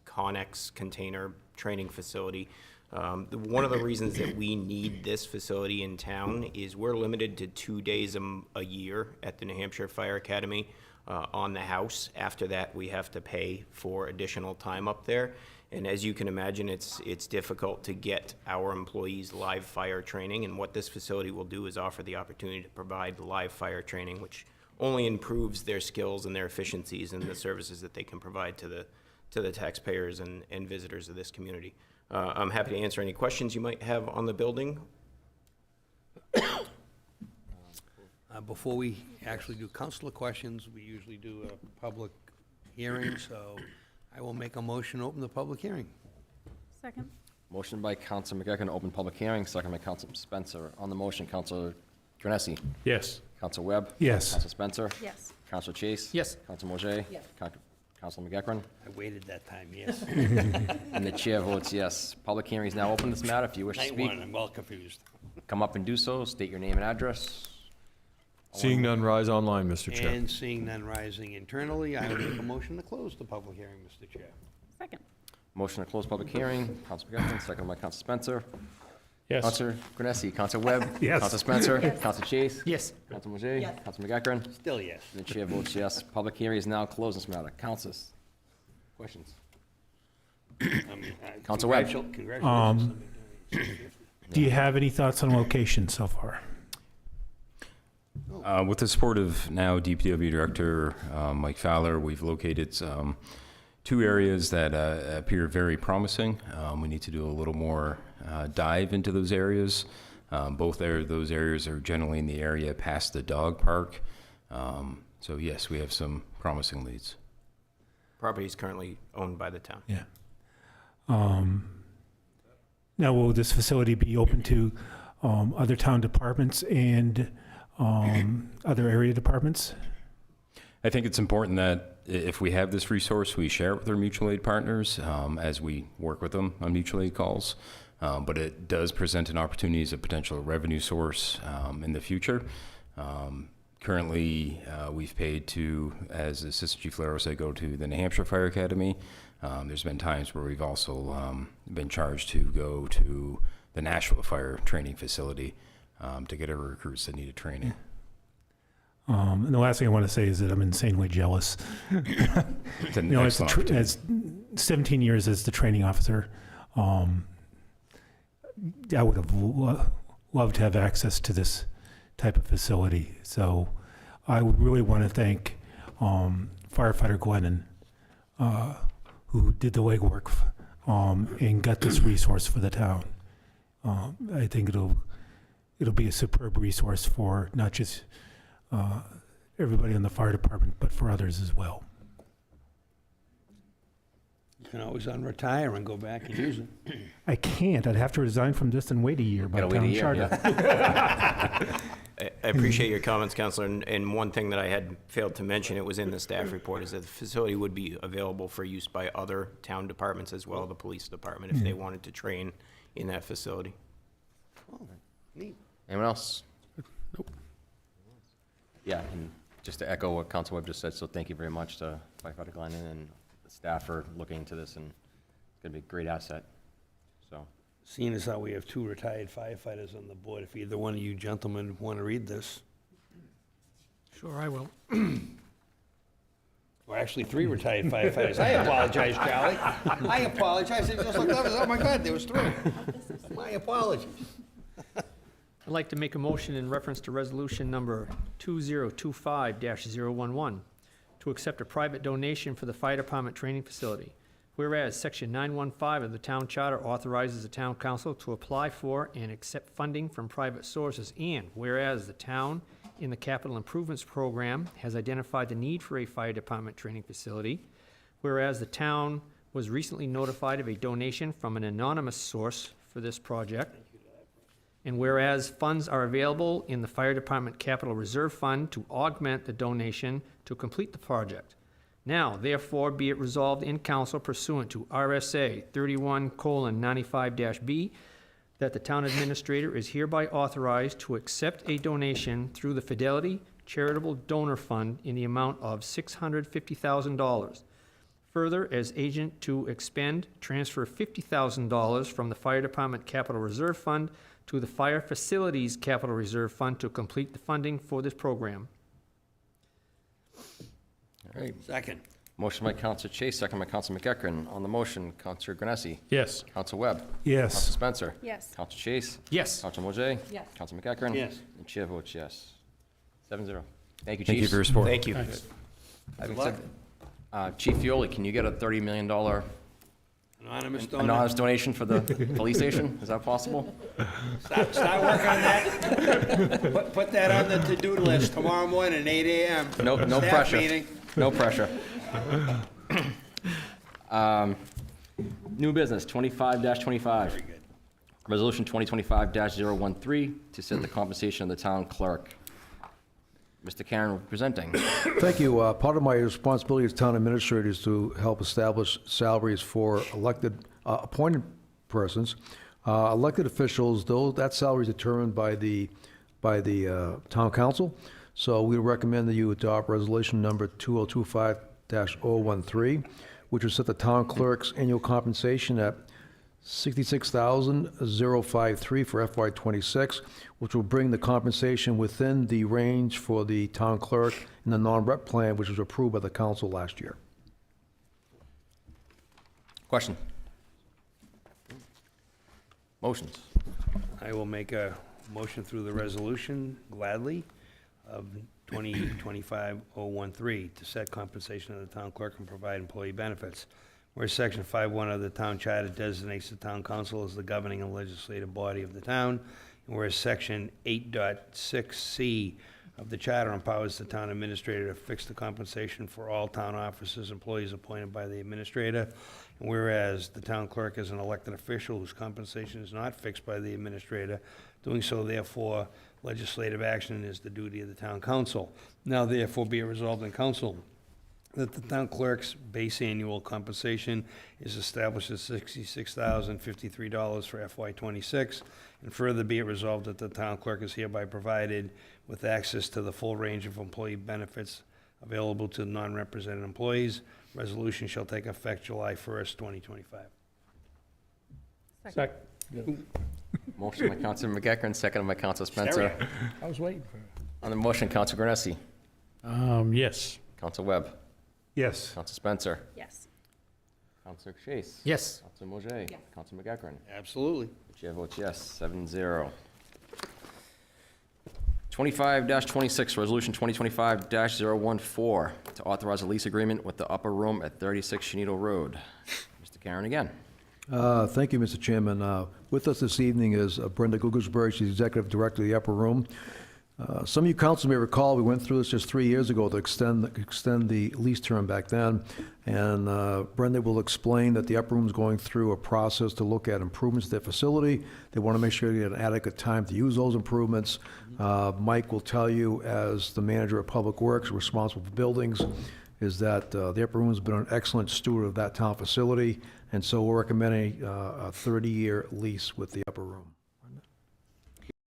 Connex container training facility. One of the reasons that we need this facility in town is we're limited to 2 days a year at the New Hampshire Fire Academy on the house. After that, we have to pay for additional time up there. And as you can imagine, it's difficult to get our employees live fire training. And what this facility will do is offer the opportunity to provide live fire training, which only improves their skills and their efficiencies and the services that they can provide to the taxpayers and visitors of this community. I'm happy to answer any questions you might have on the building. Before we actually do councilor questions, we usually do a public hearing, so I will make a motion to open the public hearing. Second. Motion by Councilor McEachran to open public hearing, second by Councilor Spencer. On the motion, Councilor Granessi. Yes. Councilor Webb. Yes. Councilor Spencer. Yes. Councilor Chase. Yes. Councilor Mauger. Yes. Councilor McEachran. I waited that time, yes. And the chair votes yes. Public hearing is now open this matter. If you wish to Night speak, one, I'm well confused. come up and do so. State your name and address. Seeing none, rise online, Mr. Chair. And seeing none rising internally, I will make a motion to close the public hearing, Mr. Chair. Second. Motion to close public hearing. Councilor McEachran, second by Councilor Spencer. Yes. Councilor Granessi. Councilor Webb. Yes. Councilor Spencer. Yes. Councilor Chase. Yes. Councilor Mauger. Yes. Councilor McEachran. Still yes. And the chair votes yes. Public hearing is now closed on this matter. Councilors, questions? Council Webb. Congratulations. Do you have any thoughts on location so far? With the support of now DPW Director Mike Fowler, we've located two areas that appear very promising. We need to do a little more dive into those areas. Those areas are generally in the area past the dog park. So yes, we have some promising leads. Property is currently owned by the town. Yeah. Now, will this facility be open to other town departments and other area departments? I think it's important that if we have this resource, we share it with our mutual aid partners as we work with them on mutual aid calls. But it does present an opportunity as a potential revenue source in the future. Currently, we've paid to, as Assistant Chief Lero said, go to the New Hampshire Fire Academy. There's been times where we've also been charged to go to the Nashville Fire Training Facility to get our recruits that needed training. And the last thing I want to say is that I'm insanely jealous. It's an As excellent as 17 years as the training officer, I would have loved to have access to this type of facility. So I would really want to thank firefighter Glennon, who did the legwork and got this resource for the town. I think it'll be a superb resource for not just everybody in the fire department, but for others as well. You can always unretire and go back and use it. I can't. I'd have to resign from this and wait a year by Gotta wait a town year, charter. I appreciate your comments, Councilor, and one thing that I had failed to mention, it was in the staff report, is that the facility would be available for use by other town departments as well, the police department, if they wanted to train in that facility. Oh, neat. Anyone else? Nope. Yeah, and just to echo what Council Webb just said, so thank you very much to Firefighter Glennon and the staff for looking into this, and it's going to be a great asset. So, Seeing as how we have 2 retired firefighters on the board, if either one of you gentlemen want to read this. Sure, I will. Or actually 3 retired firefighters. I apologize, Charlie. I apologize. I just looked up and said, oh my God, there was 3. My apologies. I'd like to make a motion in reference to resolution number 2025-011 to accept a private donation for the fire department training facility. Whereas Section 915 of the Town Charter authorizes the Town Council to apply for and accept funding from private sources, and whereas the town in the Capital Improvements Program has identified the need for a fire department training facility, whereas the town was recently notified of a donation from an anonymous source for this project. And whereas funds are available in the Fire Department Capital Reserve Fund to augment the donation to complete the project. Now, therefore, be it resolved in council pursuant to RSA 31:95-B that the town administrator is hereby authorized to accept a donation through the Fidelity Charitable Donor Fund in the amount of $650,000. Further, as agent to expend, transfer $50,000 from the Fire Department Capital Reserve Fund to the Fire Facilities Capital Reserve Fund to complete the funding for this program. All right. Second. Motion by Counselor Chase, second by Counselor McEachran. On the motion, Counselor Granessi. Yes. Counselor Webb. Yes. Counselor Spencer. Yes. Counselor Chase. Yes. Counselor Mojay. Yes. Counselor McEachran. Yes. And chair votes yes. 7-0. Thank you, Chiefs. Thank you for your support. Thank you. Thanks. Having said that, Chief Fioli, can you get a $30 million Anonymous anonymous donation for the police station? Is that possible? Start working on that. Put that on the to-do list tomorrow morning at 8 a.m. No Staff pressure. meeting. No pressure. New business, 25-25. Resolution 2025-013 to set the compensation of the town clerk. Mr. Karen presenting. Thank you. Part of my responsibility as town administrator is to help establish salaries for elected, appointed persons. Elected officials, though, that salary is determined by the town council. So we recommend that you adopt resolution number 2025-013, which will set the town clerk's annual compensation at $66,053 for FY26, which will bring the compensation within the range for the town clerk in the non-rep plan, which was approved by the council last year. Question? Motions? I will make a motion through the resolution gladly of 2025-013 to set compensation of the town clerk and provide employee benefits. Whereas Section 5.1 of the town charter designates the town council as the governing and legislative body of the town, and whereas Section 8.6C of the charter empowers the town administrator to fix the compensation for all town officers, employees appointed by the administrator, and whereas the town clerk is an elected official whose compensation is not fixed by the administrator, doing so therefore legislative action is the duty of the town council. Now therefore be it resolved in council that the town clerk's base annual compensation is established at $66,053 for FY26, and further be it resolved that the town clerk is hereby provided with access to the full range of employee benefits available to non-represented employees. Resolution shall take effect July 1st, 2025. Second. Motion by Counselor McEachran, second by Counselor Spencer. I was waiting for it. On the motion, Counselor Granessi. Yes. Counselor Webb. Yes. Counselor Spencer. Yes. Counselor Chase. Yes. Counselor Mojay. Yes. Counselor McEachran. Absolutely. The chair votes yes, 7-0. 25-26, Resolution 2025-014, to authorize a lease agreement with the Upper Room at 36 Shenito Road. Mr. Karen again. Thank you, Mr. Chairman. With us this evening is Brenda Gugelsberg. She's Executive Director of the Upper Room. Some of you council may recall, we went through this just 3 years ago to extend the lease term back then. And Brenda will explain that the Upper Room is going through a process to look at improvements to their facility. They want to make sure they get an adequate time to use those improvements. Mike will tell you, as the manager of Public Works responsible for buildings, is that the Upper Room has been an excellent steward of that town facility. And so we're recommending a 30-year lease with the Upper Room.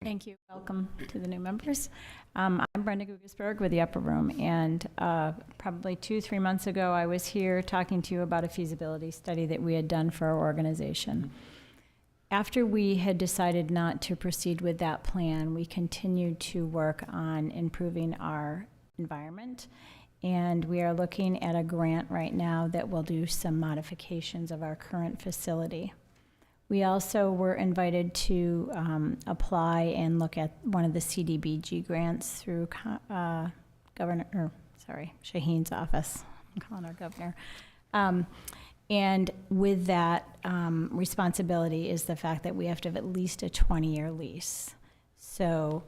Thank you. Welcome to the new members. I'm Brenda Gugelsberg with the Upper Room, and probably 2-3 months ago, I was here talking to you about a feasibility study that we had done for our organization. After we had decided not to proceed with that plan, we continued to work on improving our environment, and we are looking at a grant right now that will do some modifications of our current facility. We also were invited to apply and look at one of the CDBG grants through Shaheen's office. I'm calling her governor. And with that responsibility is the fact that we have to have at least a 20-year lease. So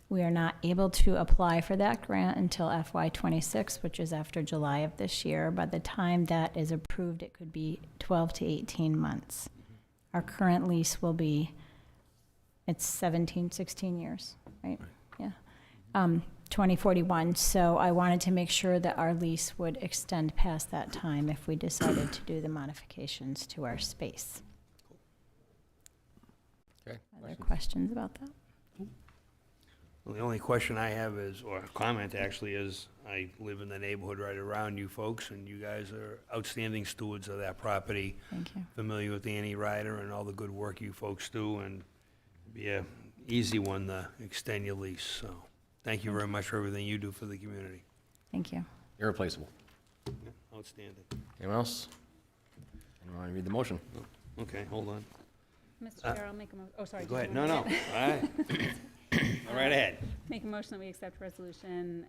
we are not able to apply for that grant until FY26, which is after July of this year. By the time that is approved, it could be 12 to 18 months. our current lease will be, it's 17, 16 years, right? Yeah. 2041. So I wanted to make sure that our lease would extend past that time if we decided to do the modifications to our space. Okay. Are there questions about that? Well, the only question I have is, or comment actually, is I live in the neighborhood right around you folks, and you guys are outstanding stewards of that property. Thank you. Familiar with Annie Ryder and all the good work you folks do, and be a easy one to extend your lease. So thank you very much for everything you do for the community. Thank you. Irreplaceable. Yeah, outstanding. Anyone else? Anyone want to read the motion? Okay, hold on. Mr. Chair, I'll make a oh, sorry. Go did ahead. you No, want no. to All right. All right ahead. Make a motion that we accept resolution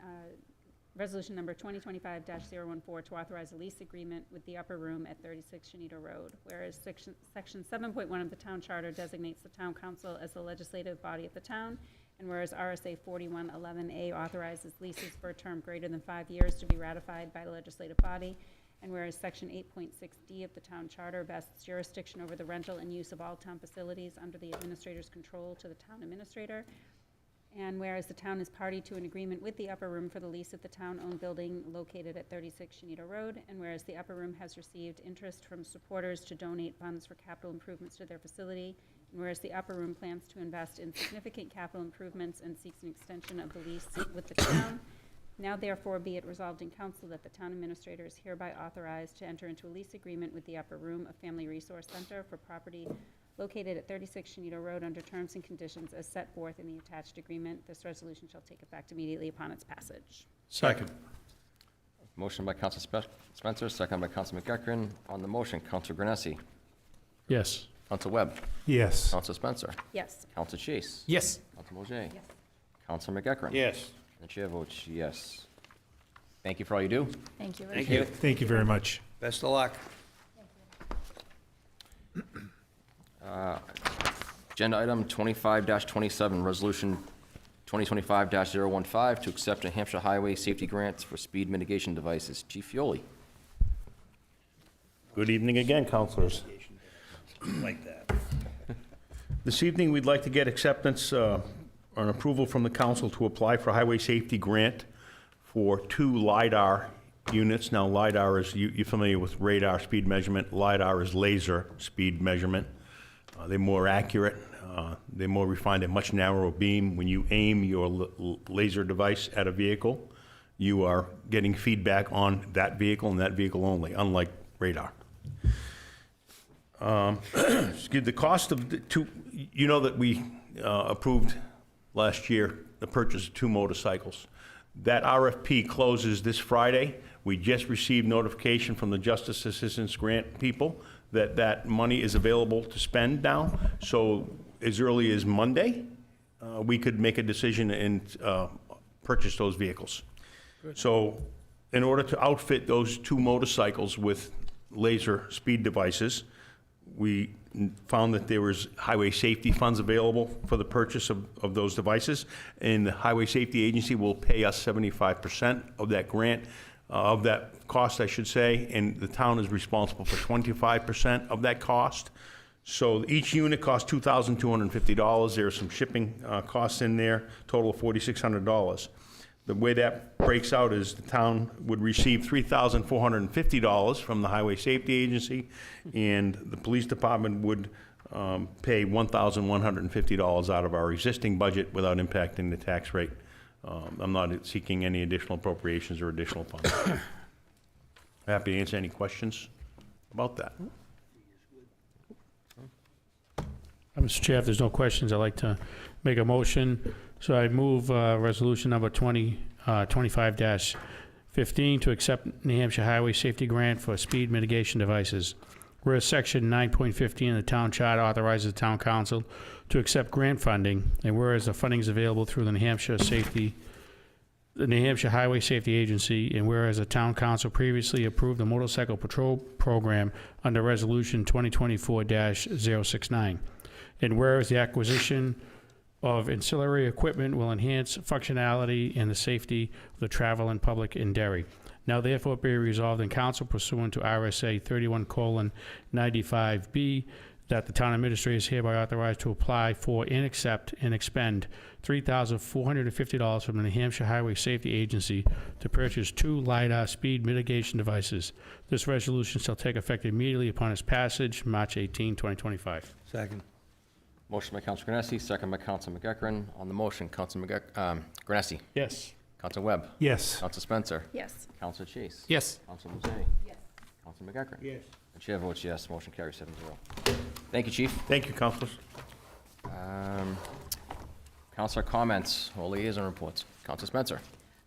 number 2025-014 to authorize a lease agreement with the Upper Room at 36 Shanita Road, whereas section 7.1 of the town charter designates the town council as the legislative body of the town, and whereas RSA 4111A authorizes leases for a term greater than 5 years to be ratified by the legislative body, and whereas section 8.6D of the town charter vests jurisdiction over the rental and use of all town facilities under the administrator's control to the town administrator, and whereas the town is party to an agreement with the Upper Room for the lease of the town-owned building located at 36 Shanita Road, and whereas the Upper Room has received interest from supporters to donate funds for capital improvements to their facility, and whereas the Upper Room plans to invest in significant capital improvements and seeks an extension of the lease with the town, now therefore be it resolved in council that the town administrator is hereby authorized to enter into a lease agreement with the Upper Room, a family resource center for property located at 36 Shanita Road under terms and conditions as set forth in the attached agreement. This resolution shall take effect immediately upon its passage. Second. Motion by Council Spencer, second by Council McEachran. On the motion, Council Granessi. Yes. Council Webb. Yes. Council Spencer. Yes. Council Chase. Yes. Council Mojay. Yes. Council McEachran. Yes. And the chair votes yes. Thank you for all you do. Thank you. Thank you. Thank you very much. Best of luck. Agenda item 25-27, resolution 2025-015 to accept New Hampshire highway safety grants for speed mitigation devices. Chief Fioli. Good evening again, councilors. Like that. This evening, we'd like to get acceptance or an approval from the council to apply for a highway safety grant for 2 LiDAR units. Now, LiDAR is, you're familiar with radar speed measurement. LiDAR is laser speed measurement. They're more accurate. They're more refined, a much narrower beam. When you aim your laser device at a vehicle, you are getting feedback on that vehicle and that vehicle only, unlike radar. The cost of the 2, you know that we approved last year the purchase of 2 motorcycles. That RFP closes this Friday. We just received notification from the Justice Assistance Grant people that that money is available to spend now. So as early as Monday, we could make a decision and purchase those vehicles. So in order to outfit those 2 motorcycles with laser speed devices, we found that there was highway safety funds available for the purchase of those devices, and the Highway Safety Agency will pay us 75% of that grant, of that cost, I should say, and the town is responsible for 25% of that cost. So each unit costs $2,250. There's some shipping costs in there, total of $4,600. The way that breaks out is the town would receive $3,450 from the Highway Safety Agency, and the police department would pay $1,150 out of our existing budget without impacting the tax rate. I'm not seeking any additional appropriations or additional funds. Happy to answer any questions about that. Mr. Chair, if there's no questions, I'd like to make a motion. So I move resolution number 25-15 to accept New Hampshire Highway Safety Grant for speed mitigation devices. Whereas section 9.15 of the town charter authorizes the town council to accept grant funding, and whereas the funding is available through the New Hampshire Highway Safety Agency, and whereas the town council previously approved the motorcycle patrol program under resolution 2024-069, and whereas the acquisition of ancillary equipment will enhance functionality and the safety of the travel and public in Derry. Now therefore be resolved in council pursuant to RSA 31:95B that the town administrator is hereby authorized to apply for and accept and expend $3,450 from the New Hampshire Highway Safety Agency to purchase 2 LiDAR speed mitigation devices. This resolution shall take effect immediately upon its passage, March 18, 2025. Second. Motion by Council Granessi, second by Council McEachran. On the motion, Council Granessi. Yes. Council Webb. Yes. Council Spencer. Yes. Council Chase. Yes. Council Lozay. Yes. Council McEachran. Yes. The chair votes yes. Motion carries 7-0. Thank you, Chief. Thank you, councilors. Councilor comments or liaison reports. Council Spencer.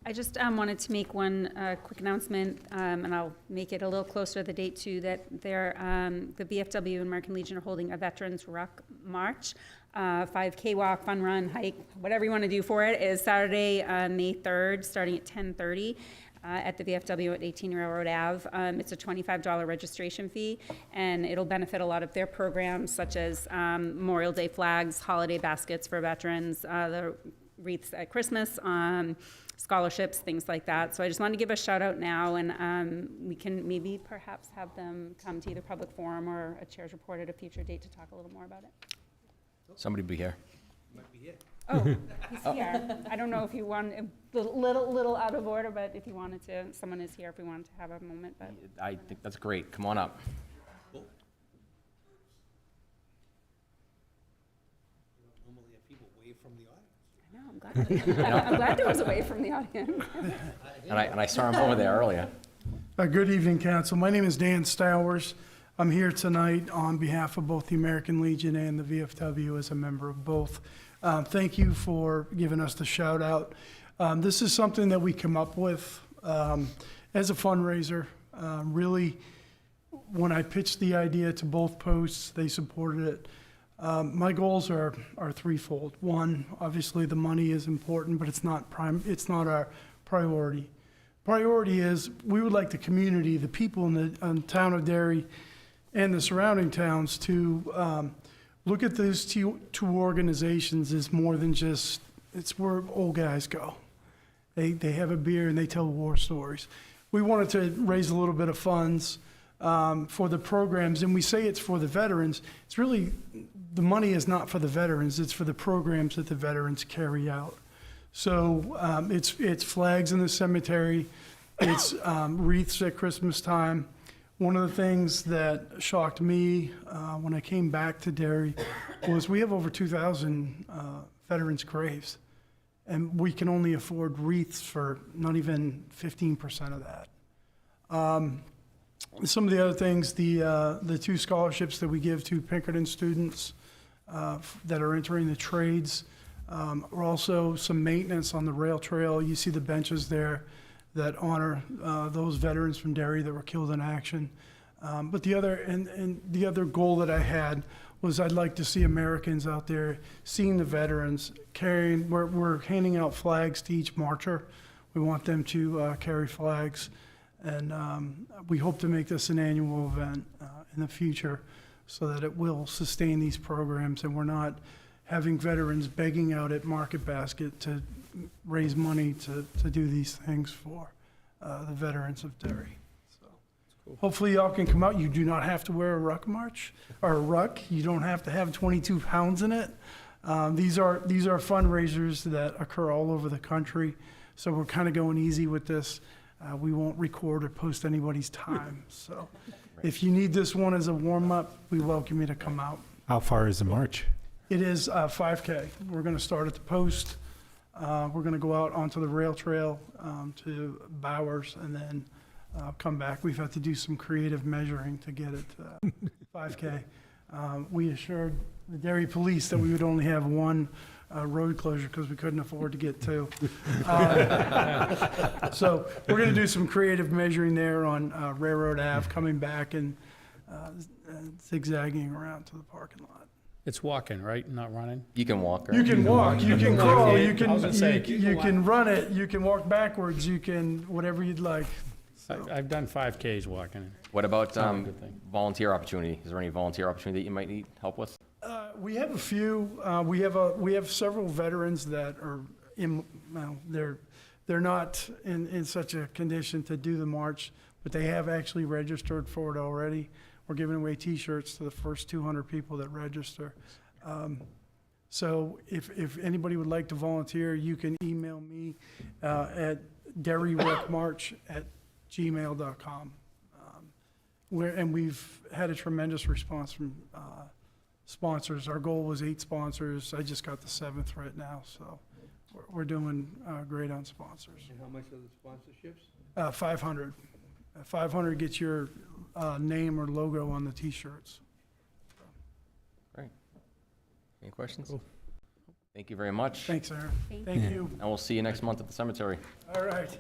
I just wanted to make one quick announcement, and I'll make it a little closer to the date too, that the VFW and American Legion are holding a Veterans Ruck March, 5K walk, fun run, hike, whatever you want to do for it, is Saturday, May 3rd, starting at 10:30 at the VFW at 18 Railroad Ave. It's a $25 registration fee, and it'll benefit a lot of their programs, such as Memorial Day flags, holiday baskets for veterans, the wreaths at Christmas, scholarships, things like that. So I just wanted to give a shout out now, and we can maybe perhaps have them come to either public forum or a chair's report at a future date to talk a little more about it. Somebody be here. Oh, he's here. I don't know if you want, a little out of order, but if you wanted to, someone is here if we wanted to have a moment, but. I think that's great. Come on up. Normally have people wave from the audience. I know, I'm glad there was a wave from the audience. And I saw him over there earlier. Good evening, Council. My name is Dan Stowers. I'm here tonight on behalf of both the American Legion and the VFW as a member of both. Thank you for giving us the shout out. This is something that we come up with as a fundraiser. Really, when I pitched the idea to both posts, they supported it. My goals are threefold. One, obviously the money is important, but it's not our priority. Priority is we would like the community, the people in the town of Derry and the surrounding towns to look at those two organizations as more than just, it's where old guys go. They have a beer and they tell war stories. We wanted to raise a little bit of funds for the programs, and we say it's for the veterans. It's really, the money is not for the veterans, it's for the programs that the veterans carry out. So it's flags in the cemetery, it's wreaths at Christmas time. One of the things that shocked me when I came back to Derry was we have over 2,000 veterans' graves, and we can only afford wreaths for not even 15% of that. Some of the other things, the 2 scholarships that we give to Pinkerton students that are entering the trades, are also some maintenance on the rail trail. You see the benches there that honor those veterans from Derry that were killed in action. But the other goal that I had was I'd like to see Americans out there seeing the veterans carrying. We're handing out flags to each marcher. We want them to carry flags, and we hope to make this an annual event in the future so that it will sustain these programs, and we're not having veterans begging out at Market Basket to raise money to do these things for the veterans of Derry. So hopefully y'all can come out. You do not have to wear a ruck march or a ruck. You don't have to have 22 pounds in it. These are fundraisers that occur all over the country. So we're kind of going easy with this. We won't record or post anybody's time. So if you need this one as a warm-up, we welcome you to come out. How far is the march? It is 5K. We're going to start at the post. We're going to go out onto the rail trail to Bowers and then come back. We've had to do some creative measuring to get it 5K. We assured the Derry police that we would only have one road closure because we couldn't afford to get 2. So we're going to do some creative measuring there on Railroad Ave, coming back and zigzagging around to the parking lot. It's walking, right? Not running? You can walk, right? You can walk, you can crawl, you I was gonna say, can run it, you can walk backwards, you can, whatever you'd like. I've done 5Ks walking. What about It's not a good thing. volunteer opportunity? Is there any volunteer opportunity that you might need help with? We have a few. We have several veterans that are in. Well, they're not in such a condition to do the march, but they have actually registered for it already. we're giving away T-shirts to the first 200 people that register. So if anybody would like to volunteer, you can email me at derryworkmarch@gmail.com. And we've had a tremendous response from sponsors. Our goal was 8 sponsors. I just got the 7th right now, so we're doing great on sponsors. And how much are the sponsorships? 500. 500 gets your name or logo on the T-shirts. Great. Any questions? Cool. Thank you very much. Thanks, Aaron. Thank you. And we'll see you next month at the cemetery. All right.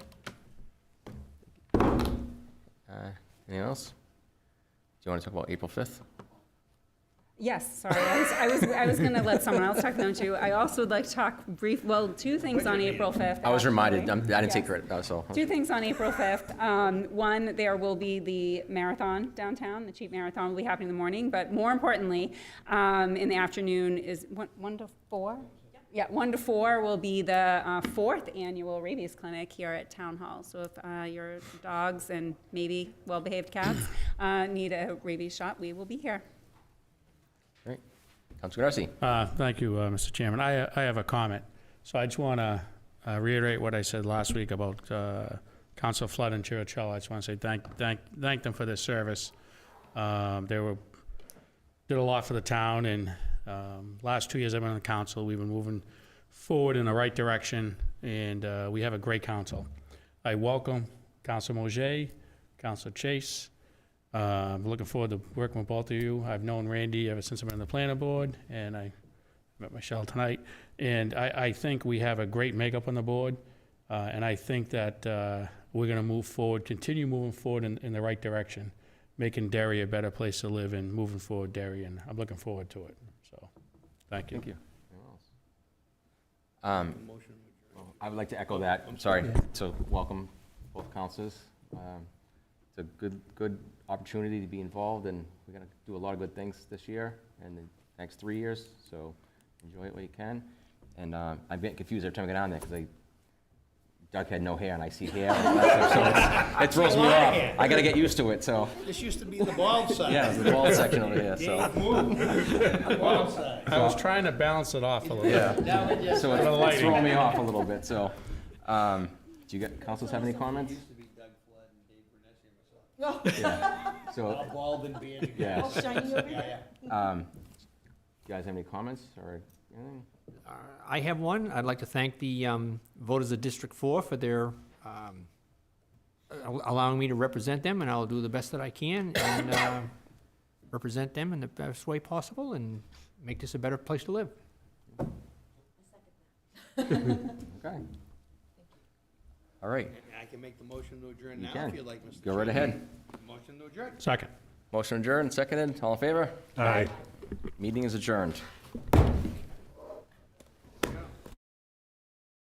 Anything else? Do you want to talk about April 5th? Yes, sorry, I was going to let someone else talk now too. I also would like to talk well, 2 things on April 5th. I was reminded, actually. I didn't take Yes. credit, so. 2 things on April 5th. One, there will be the marathon downtown. The cheap marathon will be happening in the morning, but more importantly, in the afternoon is 1 to 4? Yeah, 1 to 4 will be the 4th annual rabies clinic here at Town Hall. So if your dogs and maybe well-behaved cats need a rabies shot, we will be here. Great. Councilor Garcia. Thank you, Mr. Chairman. I have a comment. So I just want to reiterate what I said last week about Council Flood and Churchill. I just want to say thank them for their service. They did a lot for the town, and last 2 years I've been on the council, we've been moving forward in the right direction, and we have a great council. I welcome Councilor Mauger, Councilor Chase. I'm looking forward to working with both of you. I've known Randy ever since I've been on the planning board, and I met Michelle tonight. And I think we have a great makeup on the board, and I think that we're going to move forward, continue moving forward in the right direction, making Derry a better place to live and moving forward Derry, and I'm looking forward to it. So, thank you. Thank you. I would like to echo that. I'm sorry. So welcome both councils. It's a good opportunity to be involved, and we're going to do a lot of good things this year and the next 3 years. So enjoy it while you can. And I'm getting confused every time I get on there because Doug had no hair and I see hair. So it throws me off. I got to get used to it. So This used to be the bald side. yeah, it's the bald section over here. So. The bald side. I was trying to balance it off a little bit. Yeah. So it's throwing me off a little bit. So, do you councils have any comments? Yeah. So. Bald and bearded. Yeah. All shiny over here. You guys have any comments or anything? I have one. I'd like to thank the voters of District 4 for their allowing me to represent them, and I'll do the best that I can and represent them in the best way possible and make this a better place to live. Okay. All right. I can make the motion to adjourn You now can. if you'd like, Mr. Go right ahead. Motion to adjourn. Second. Motion adjourned, seconded. All in favor? Aye. Meeting is adjourned.